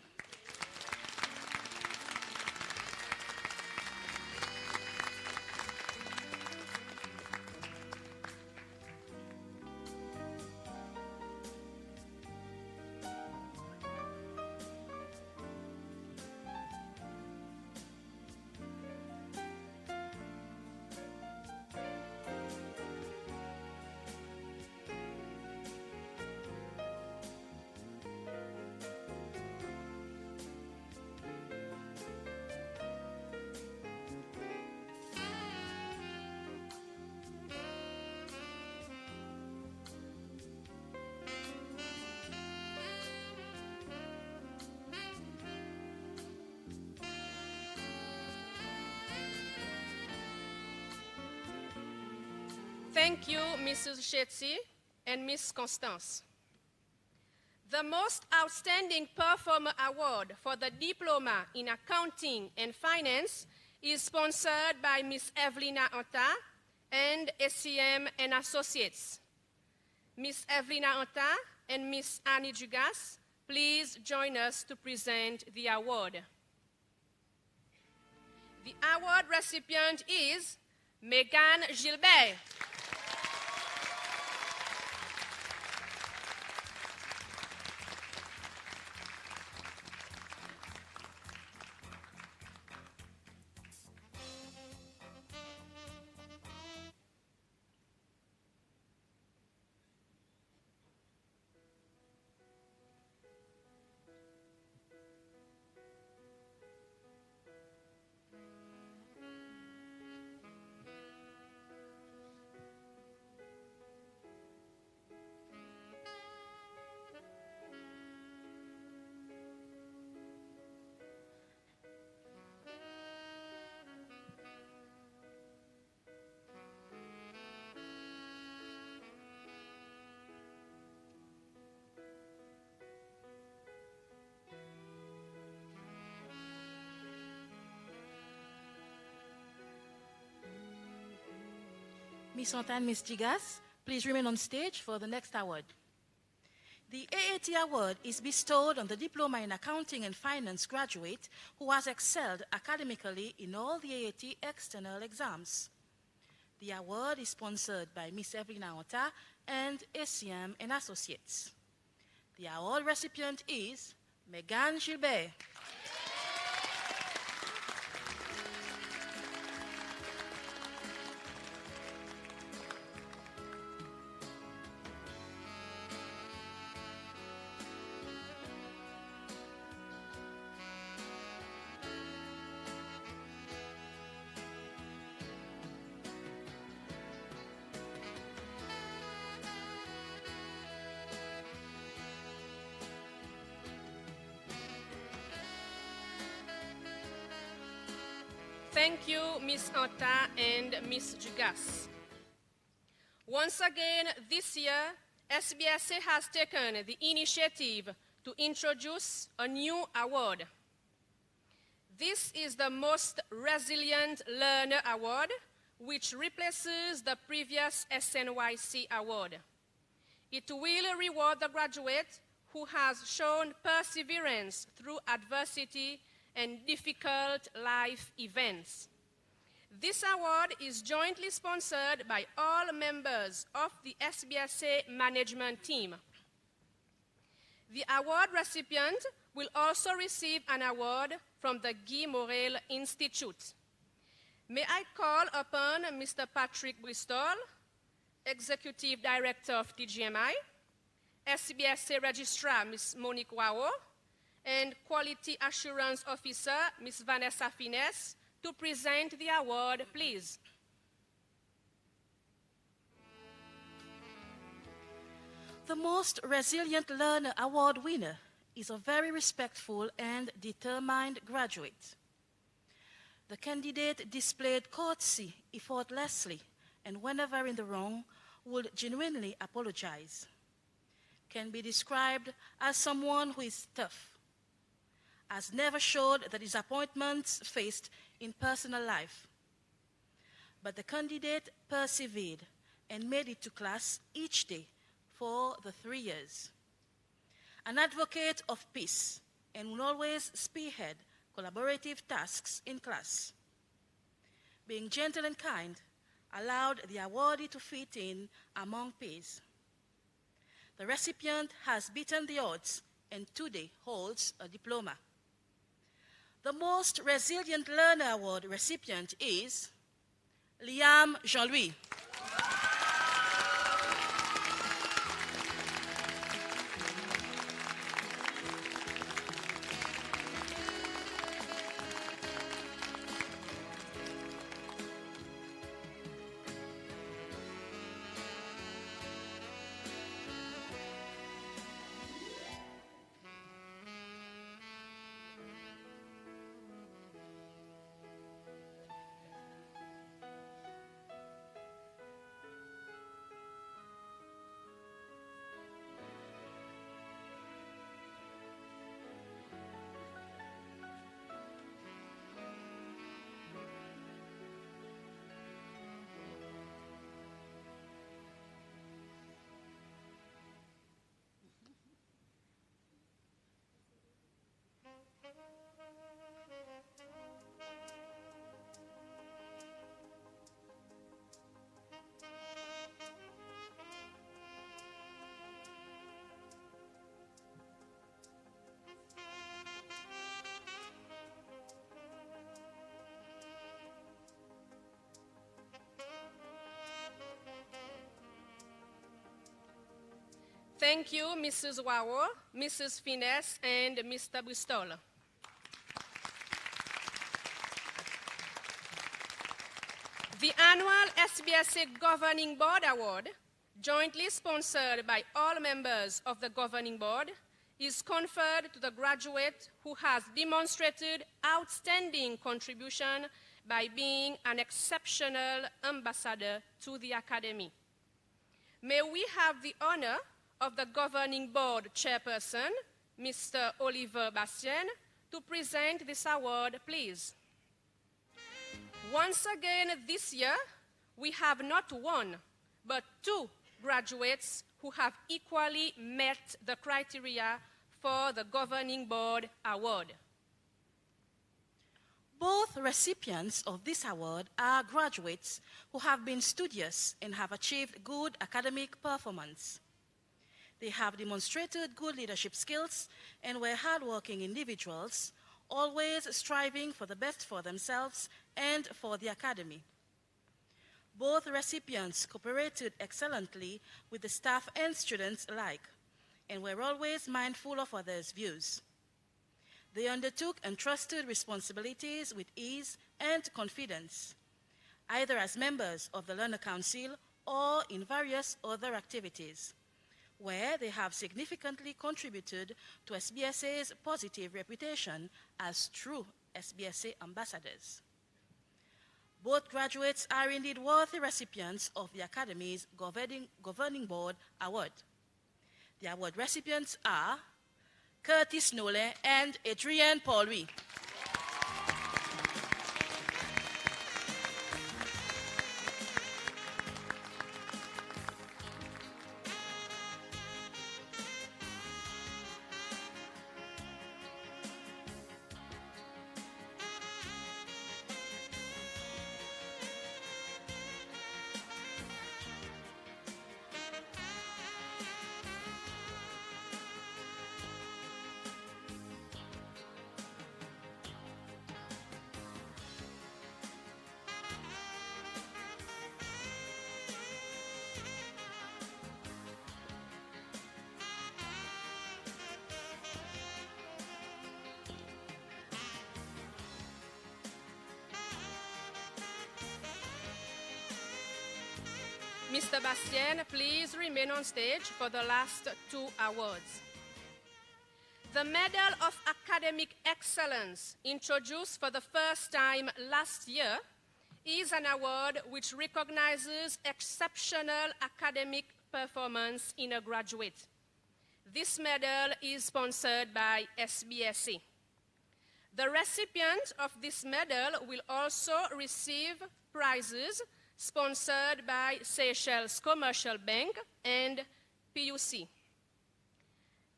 Thank you, Mrs. Shetty and Ms. Constance. The Most Outstanding Performer Award for the Diploma in Accounting and Finance is sponsored by Ms. Evelina Anta and SCM and Associates. Ms. Evelina Anta and Ms. Annie Dugas, please join us to present the award. The award recipient is Megan Gilbert. Ms. Anta and Ms. Digas, please remain on stage for the next award. The AAT Award is bestowed on the Diploma in Accounting and Finance graduate who has excelled academically in all the AAT external exams. The award is sponsored by Ms. Evelina Anta and SCM and Associates. The award recipient is Megan Gilbert. Thank you, Ms. Anta and Ms. Dugas. Once again, this year, SBSA has taken the initiative to introduce a new award. This is the Most Resilient Learner Award, which replaces the previous SNYC award. It will reward the graduate who has shown perseverance through adversity and difficult life events. This award is jointly sponsored by all members of the SBSA management team. The award recipient will also receive an award from the Guy Morel Institute. May I call upon Mr. Patrick Bristol, Executive Director of TGMI, SBSA Registrar Ms. Monique Wao, and Quality Assurance Officer, Ms. Vanessa Finesse, to present the award, please. The Most Resilient Learner Award winner is a very respectful and determined graduate. The candidate displayed courtesy effortlessly, and whenever in the wrong, would genuinely apologize. Can be described as someone who is tough, has never showed the disappointments faced in personal life. But the candidate persevered and made it to class each day for the 3 years. An advocate of peace and will always spearhead collaborative tasks in class. Being gentle and kind allowed the awardee to fit in among peers. The recipient has beaten the odds and today holds a diploma. The Most Resilient Learner Award recipient is Liam Jean-Louis. Thank you, Mrs. Wawo, Mrs. Finesse, and Mr. Bristol. The annual SBSA Governing Board Award, jointly sponsored by all members of the Governing Board, is conferred to the graduate who has demonstrated outstanding contribution by being an exceptional ambassador to the Academy. May we have the honor of the Governing Board Chairperson, Mr. Oliver Bastien, to present this award, please. Once again this year, we have not one, but two graduates who have equally met the criteria for the Governing Board Award. Both recipients of this award are graduates who have been studious and have achieved good academic performance. They have demonstrated good leadership skills and were hardworking individuals, always striving for the best for themselves and for the Academy. Both recipients cooperated excellently with the staff and students alike, and were always mindful of others' views. They undertook entrusted responsibilities with ease and confidence, either as members of the Learner Council or in various other activities, where they have significantly contributed to SBSA's positive reputation as true SBSA ambassadors. Both graduates are indeed worthy recipients of the Academy's Governing Board Award. The award recipients are Curtis Nole and Adrienne Paul-Louis. Mr. Bastien, please remain on stage for the last two awards. The Medal of Academic Excellence, introduced for the first time last year, is an award which recognizes exceptional academic performance in a graduate. This medal is sponsored by SBSA. The recipient of this medal will also receive prizes sponsored by Seychelles Commercial Bank and PUC.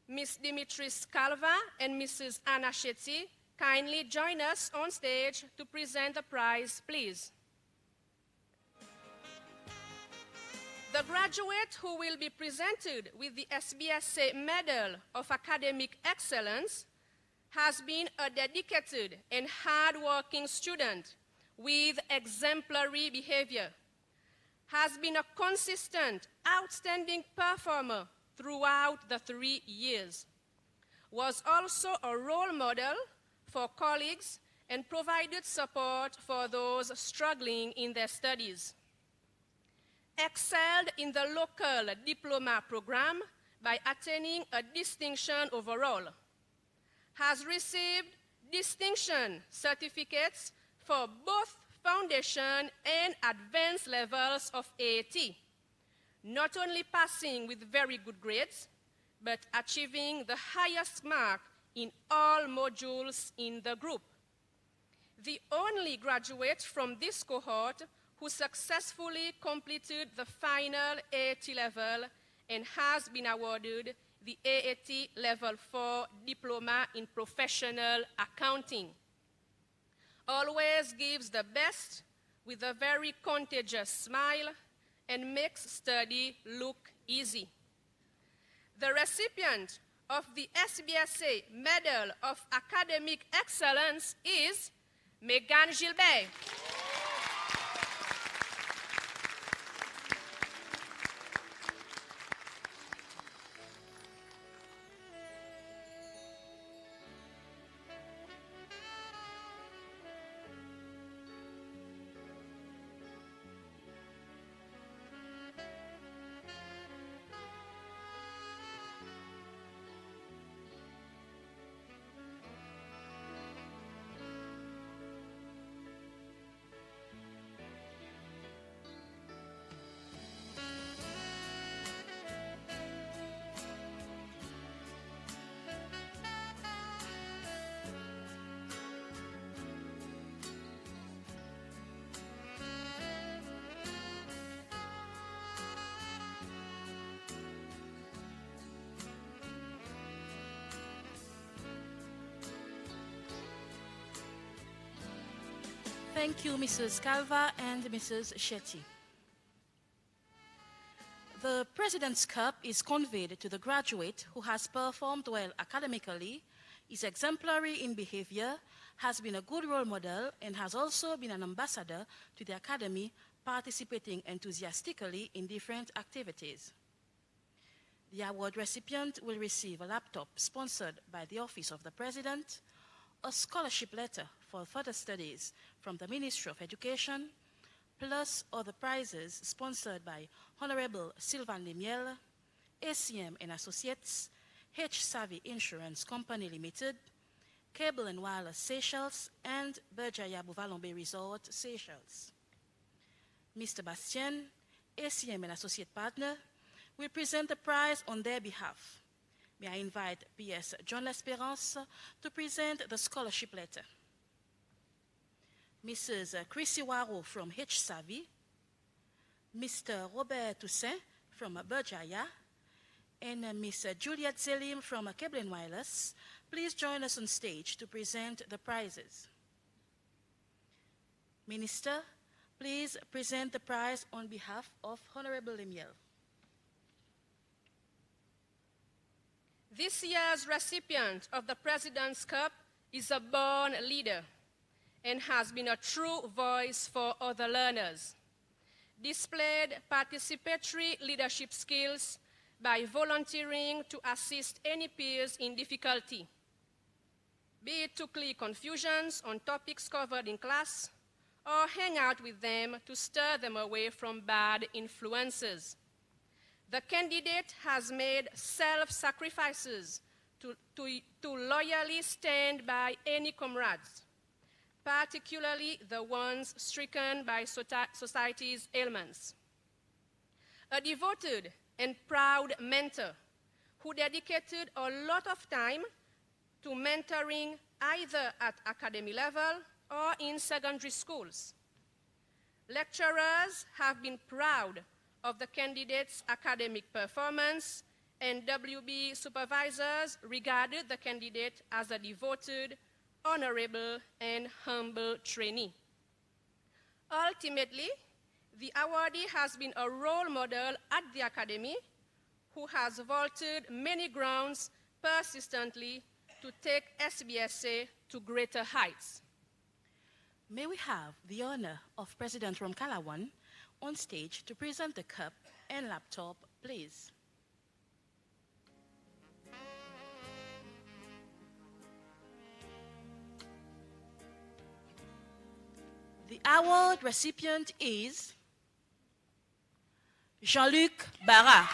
Ms. Dimitris Calva and Mrs. Anna Shetty kindly join us on stage to present the prize, please. The graduate who will be presented with the SBSA Medal of Academic Excellence has been a dedicated and hard-working student with exemplary behavior, has been a consistent, outstanding performer throughout the 3 years, was also a role model for colleagues and provided support for those struggling in their studies, excelled in the local diploma program by attaining a distinction overall, has received distinction certificates for both foundation and advanced levels of AAT, not only passing with very good grades, but achieving the highest mark in all modules in the group. The only graduate from this cohort who successfully completed the final AAT level and has been awarded the AAT Level 4 Diploma in Professional Accounting. Always gives the best with a very contagious smile and makes study look easy. The recipient of the SBSA Medal of Academic Excellence is Megan Gilbert. Thank you, Mrs. Calva and Mrs. Shetty. The President's Cup is conveyed to the graduate who has performed well academically, is exemplary in behavior, has been a good role model, and has also been an ambassador to the Academy, participating enthusiastically in different activities. The award recipient will receive a laptop sponsored by the Office of the President, a scholarship letter for further studies from the Ministry of Education, plus other prizes sponsored by Honorable Sylvain Lemiel, ACM and Associates, H-Savvy Insurance Company Limited, Cable and Wireless Seychelles, and Berjaya Bouvalombe Resort Seychelles. Mr. Bastien, ACM and Associate Partner, will present the prize on their behalf. May I invite P.S. John L'Espérance to present the scholarship letter. Mrs. Chrissy Waro from H-Savvy, Mr. Robert Toussaint from Berjaya, and Ms. Juliette Selim from Cable and Wireless, please join us on stage to present the prizes. Minister, please present the prize on behalf of Honorable Lemiel. This year's recipient of the President's Cup is a born leader and has been a true voice for other learners. Displayed participatory leadership skills by volunteering to assist any peers in difficulty, be it to clear confusions on topics covered in class or hang out with them to stir them away from bad influences. The candidate has made self-sacrifices to loyally stand by any comrades, particularly the ones stricken by society's ailments. A devoted and proud mentor who dedicated a lot of time to mentoring either at academy level or in secondary schools. Lecturers have been proud of the candidate's academic performance, and WB supervisors regarded the candidate as a devoted, honorable, and humble trainee. Ultimately, the awardee has been a role model at the Academy who has vaulted many grounds persistently to take SBSA to greater heights. May we have the honor of President Romkalawan on stage to present the cup and laptop, please. The award recipient is Jean-Luc Barra.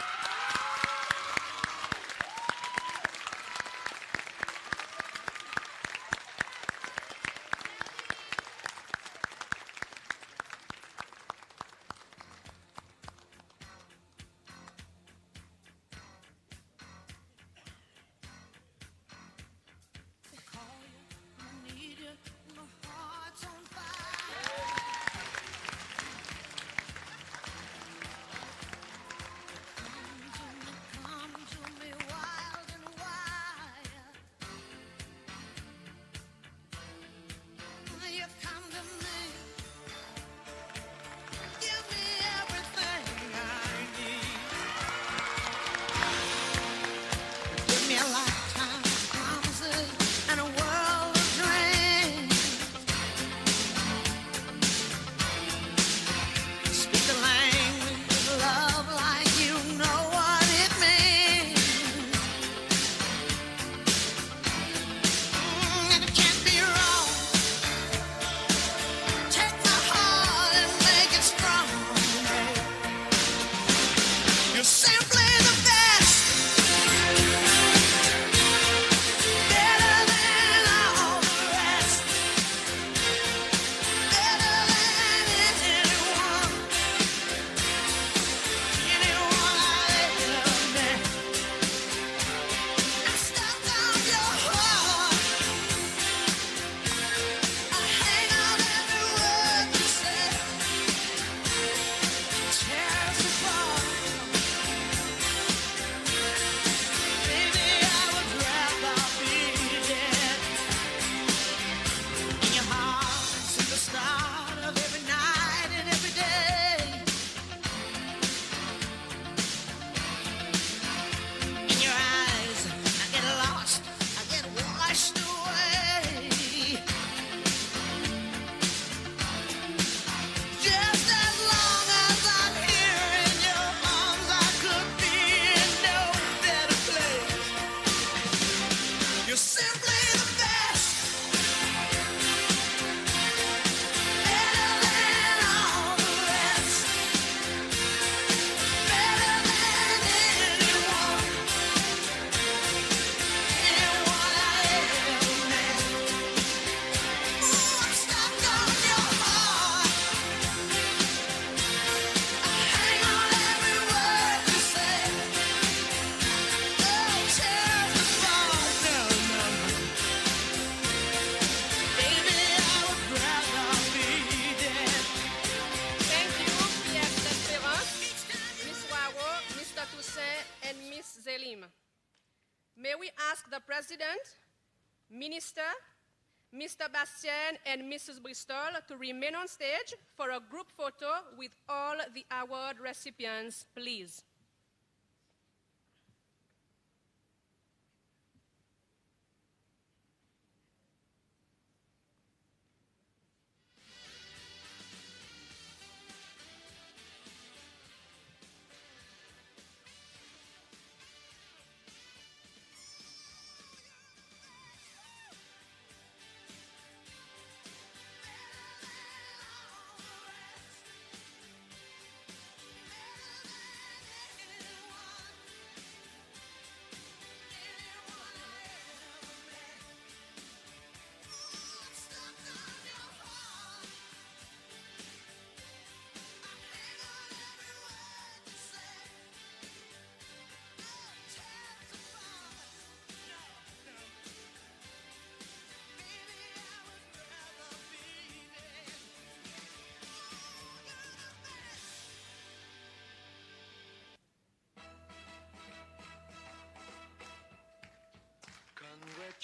May we ask the President, Minister, Mr. Bastien, and Mrs. Bristol to remain on stage for a group photo with all the award recipients, please.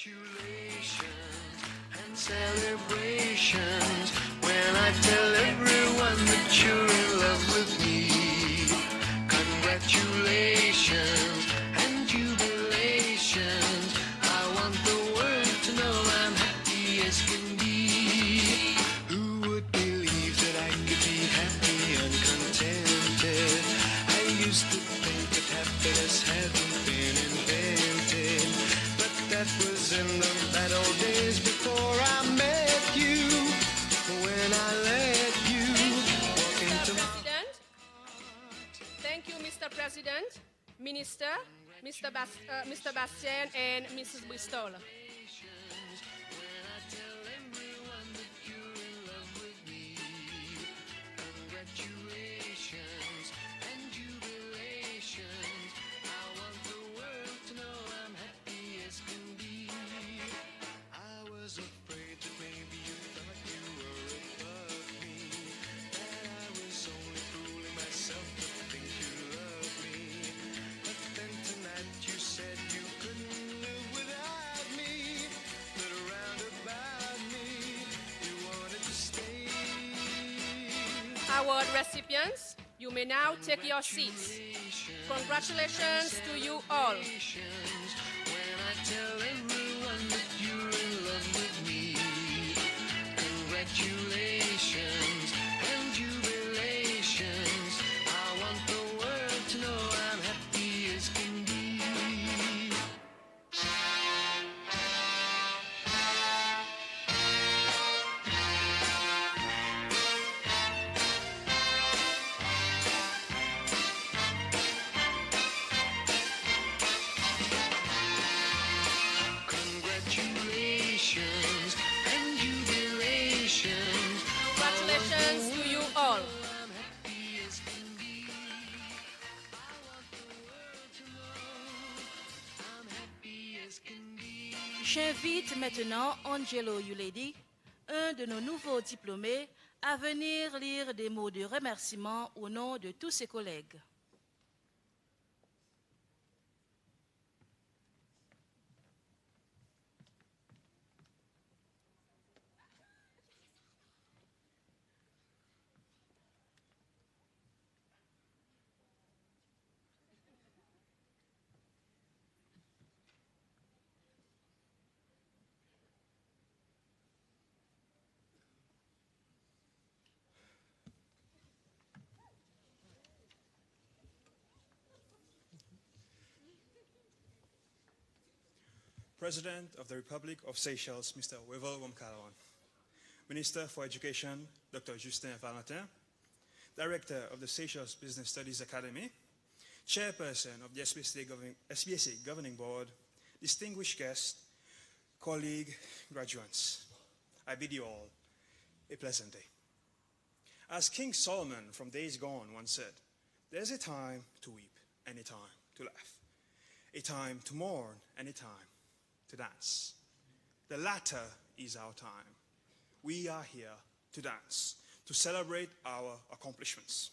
Congratulations and celebrations when I tell everyone that you're in love with me. Congratulations and jubilations. I want the world to know I'm happy as can be. Who would believe that I could be happy and contented? I used to think that happiness hadn't been invented, but that was in the bad old days before I met you. When I let you walk into my President. Thank you, Mr. President, Minister, Mr. Bastien, and Mrs. Bristol. congratulations and jubilations. I want the world to know I'm happy as can be. I was afraid that maybe you thought you were above me, that I was only fooling myself to think you loved me. But then tonight you said you couldn't live without me, but around about me you wanted to stay. Award recipients, you may now take your seats. Congratulations to you all. When I tell everyone that you're in love with me. Congratulations and jubilations. I want the world to know I'm happy as can be. Congratulations and jubilations. Congratulations to you all. I'm happy as can be. I want the world to know I'm happy as can be. J'invite maintenant Angelo Yuledi, un de nos nouveaux diplômés, à venir lire des mots de remerciement au nom de tous ses collègues. President of the Republic of Seychelles, Mr. Wevel Womkalawan. Minister for Education, Dr. Justin Valentin. Director of the Seychelles Business Studies Academy. Chairperson of the SBSA Governing Board. Distinguished guests, colleague, graduates. I bid you all a pleasant day. As King Solomon from days gone once said, there's a time to weep and a time to laugh. A time to mourn and a time to dance. The latter is our time. We are here to dance, to celebrate our accomplishments.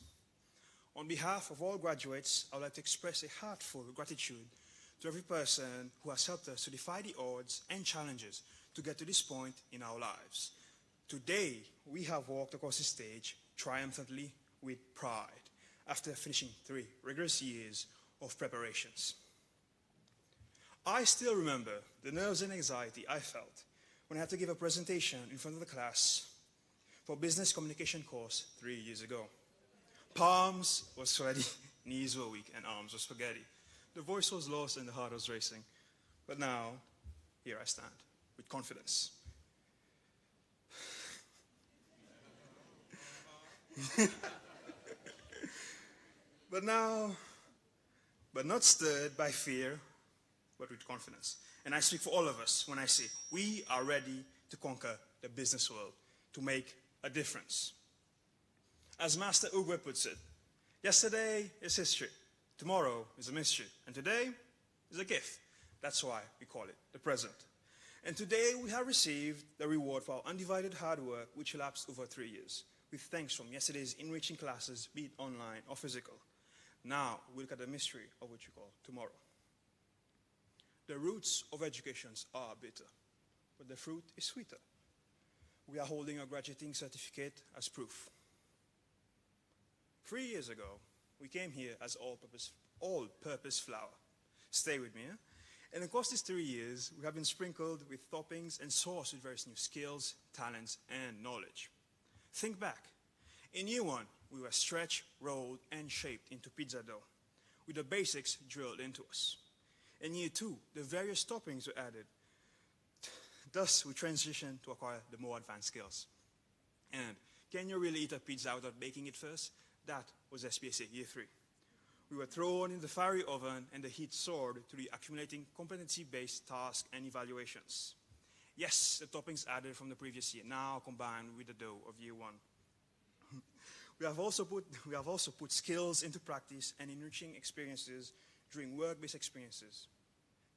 On behalf of all graduates, I would like to express a heartfelt gratitude to every person who has helped us to defy the odds and challenges to get to this point in our lives. Today, we have walked across the stage triumphantly with pride after finishing 3 rigorous years of preparations. I still remember the nerves and anxiety I felt when I had to give a presentation in front of the class for a business communication course 3 years ago. Palms were sweaty, knees were weak, and arms were spaghetti. The voice was lost and the heart was racing. But now, here I stand with confidence. But not stirred by fear, but with confidence. And I speak for all of us when I say we are ready to conquer the business world, to make a difference. As Master Ugwe puts it, yesterday is history, tomorrow is a mystery, and today is a gift. That's why we call it the present. And today we have received the reward for our undivided hard work, which elapsed over 3 years, with thanks from yesterday's enriching classes, be it online or physical. Now we look at the mystery of what we call tomorrow. The roots of educations are bitter, but the fruit is sweeter. We are holding a graduating certificate as proof. 3 years ago, we came here as all-purpose flour. Stay with me, eh? And across these 3 years, we have been sprinkled with toppings and sauce with various new skills, talents, and knowledge. Think back. In year one, we were stretched, rolled, and shaped into pizza dough, with the basics drilled into us. In year two, the various toppings were added. Thus, we transitioned to acquire the more advanced skills. And can you really eat a pizza without baking it first? That was SBSA year 3. We were thrown in the fiery oven and the heat soared to the accumulating competency-based tasks and evaluations. Yes, the toppings added from the previous year, now combined with the dough of year 1. We have also put skills into practice and enriching experiences during work-based experiences.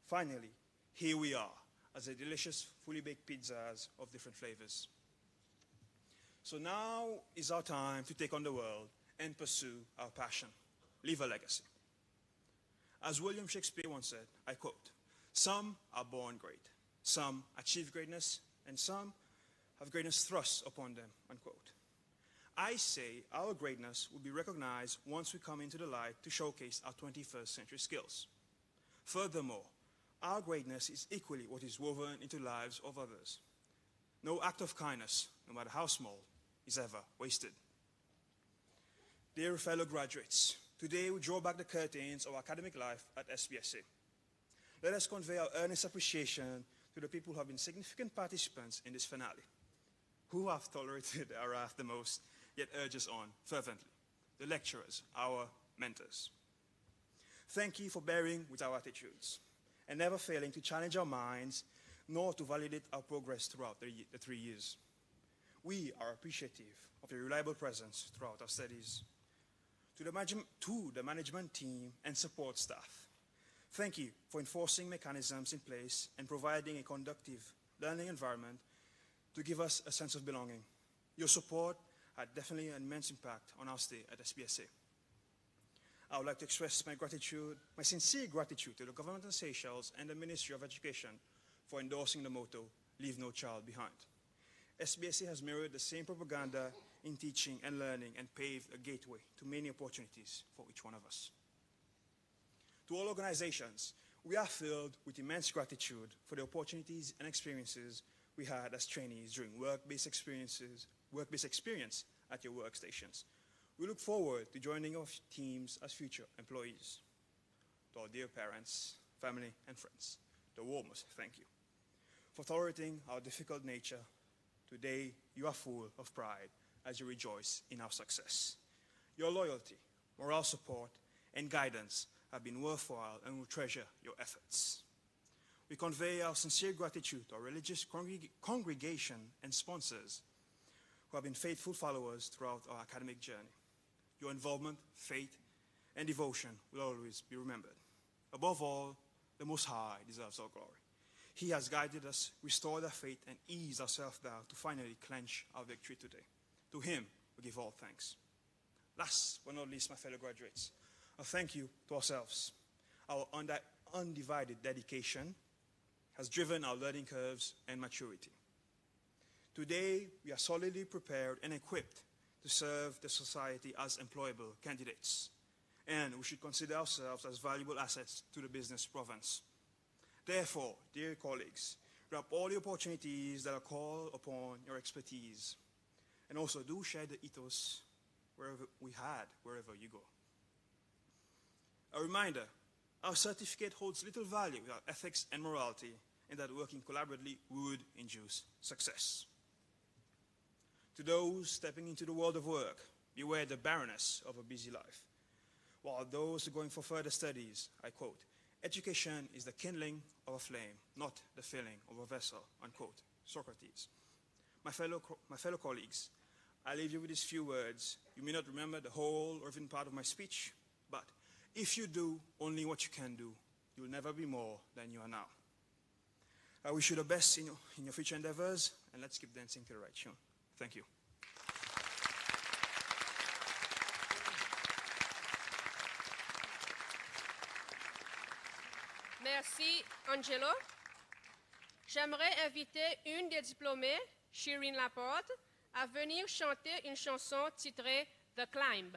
Finally, here we are as a delicious, fully baked pizzas of different flavors. So now is our time to take on the world and pursue our passion, leave a legacy. As William Shakespeare once said, I quote, "Some are born great, some achieve greatness, and some have greatness thrust upon them," unquote. I say our greatness will be recognized once we come into the light to showcase our 21st century skills. Furthermore, our greatness is equally what is woven into the lives of others. No act of kindness, no matter how small, is ever wasted. Dear fellow graduates, today we draw back the curtains of academic life at SBSA. Let us convey our earnest appreciation to the people who have been significant participants in this finale, who have tolerated our wrath the most, yet urge us on fervently, the lecturers, our mentors. Thank you for bearing with our attitudes and never failing to challenge our minds nor to validate our progress throughout the 3 years. We are appreciative of your reliable presence throughout our studies. To the management team and support staff, thank you for enforcing mechanisms in place and providing a conducive learning environment to give us a sense of belonging. Your support had definitely an immense impact on our stay at SBSA. I would like to express my sincere gratitude to the government of Seychelles and the Ministry of Education for endorsing the motto, "Leave no child behind." SBSA has mirrored the same propaganda in teaching and learning and paved a gateway to many opportunities for each one of us. To all organizations, we are filled with immense gratitude for the opportunities and experiences we had as trainees during work-based experience at your workstations. We look forward to joining your teams as future employees. To our dear parents, family, and friends, the warmest thank you for tolerating our difficult nature. Today, you are full of pride as you rejoice in our success. Your loyalty, moral support, and guidance have been worthwhile and will treasure your efforts. We convey our sincere gratitude to our religious congregation and sponsors who have been faithful followers throughout our academic journey. Your involvement, faith, and devotion will always be remembered. Above all, the Most High deserves our glory. He has guided us, restored our faith, and eased our self-doubt to finally clench our victory today. To Him, we give all thanks. Last but not least, my fellow graduates, a thank you to ourselves. Our undivided dedication has driven our learning curves and maturity. Today, we are solidly prepared and equipped to serve the society as employable candidates, and we should consider ourselves as valuable assets to the business province. Therefore, dear colleagues, grab all the opportunities that are called upon your expertise, and also do share the ethos wherever you go. A reminder, our certificate holds little value without ethics and morality, and that working collaboratively would induce success. To those stepping into the world of work, beware the barrenness of a busy life. While those going for further studies, I quote, "Education is the kindling of a flame, not the filling of a vessel," unquote, Socrates. My fellow colleagues, I leave you with these few words. You may not remember the whole or even part of my speech, but if you do only what you can do, you'll never be more than you are now. I wish you the best in your future endeavors, and let's keep dancing to the right tune. Thank you. Merci, Angelo. J'aimerais inviter une des diplômées, Shireen Laporte, à venir chanter une chanson titrée The Climb.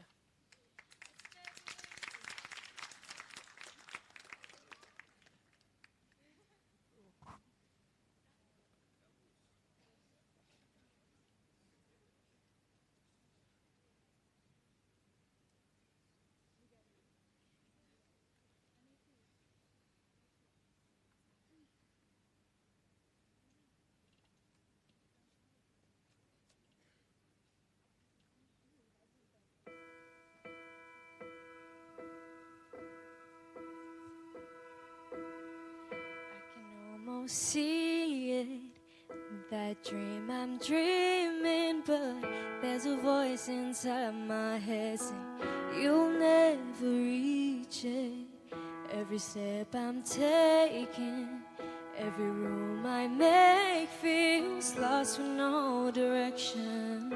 Almost see it, that dream I'm dreaming, but there's a voice inside my head saying you'll never reach it. Every step I'm taking, every room I make feels lost with no direction.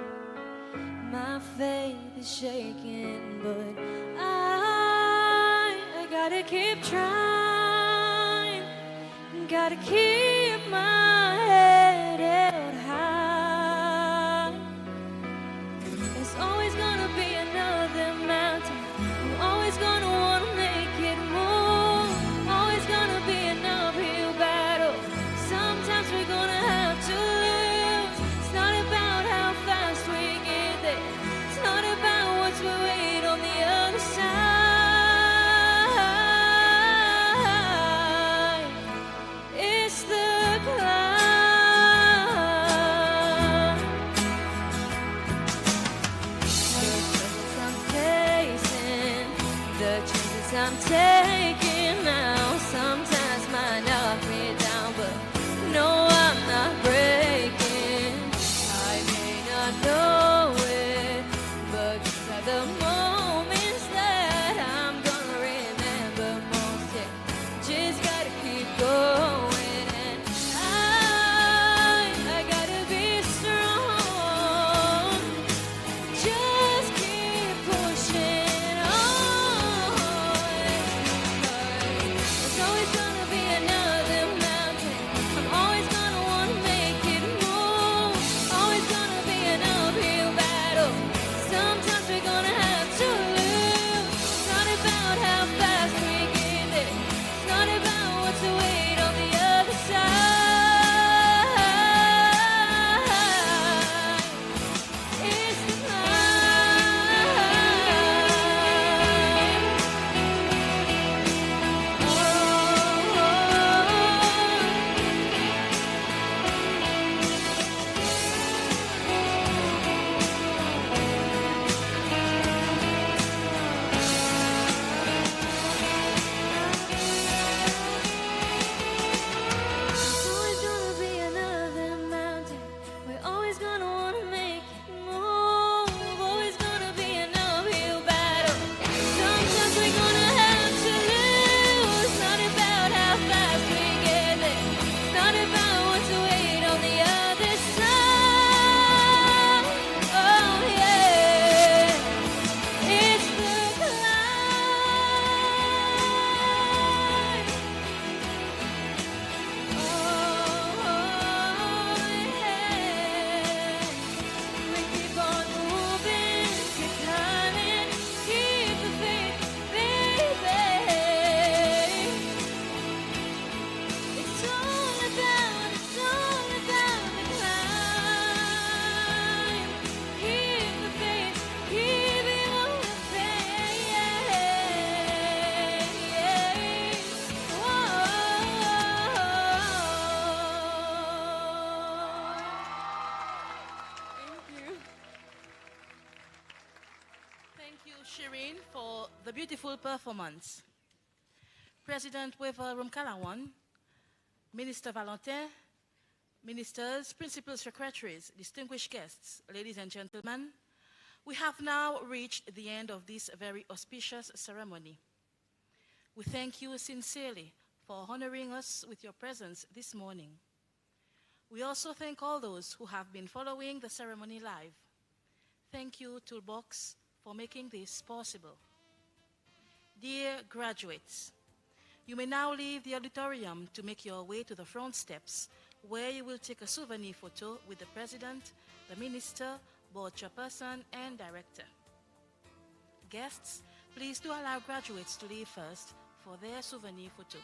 My faith is shaking, but I gotta keep trying. Gotta keep my head held high. There's always gonna be another mountain. I'm always gonna wanna make it move. Always gonna be an uphill battle. Sometimes we're gonna have to lose. It's not about how fast we get there. It's not about what's we wait on the other side. It's the climb. The chances I'm taking now sometimes might knock me down, but no, I'm not breaking. I may not know it, but these are the moments that I'm gonna remember most. Yeah, just gotta keep going, and I gotta be strong. Just keep pushing on. There's always gonna be another mountain. I'm always gonna wanna make it move. Always gonna be an uphill battle. Sometimes we're gonna have to lose. It's not about how fast we get there. It's not about what's the wait on the other side. It's the always gonna be another mountain. We're always gonna wanna make it move. Always gonna be an uphill battle. Sometimes we're gonna have to lose. It's not about how fast we get there. It's not about what's the wait on the other side. Oh yeah, it's the climb. We keep on moving, keep climbing, keep the faith, baby. It's all about the climb. Keep the faith, keeping on the faith. Thank you, Shireen, for the beautiful performance. President Wevel Rumkalawan, Minister Valentin, ministers, principal secretaries, distinguished guests, ladies and gentlemen, we have now reached the end of this very auspicious ceremony. We thank you sincerely for honoring us with your presence this morning. We also thank all those who have been following the ceremony live. Thank you, Toolbox, for making this possible. Dear graduates, You may now leave the auditorium to make your way to the front steps, where you will take a souvenir photo with the President, the Minister, Board Chairperson, and Director. Guests, please do allow graduates to leave first for their souvenir photo.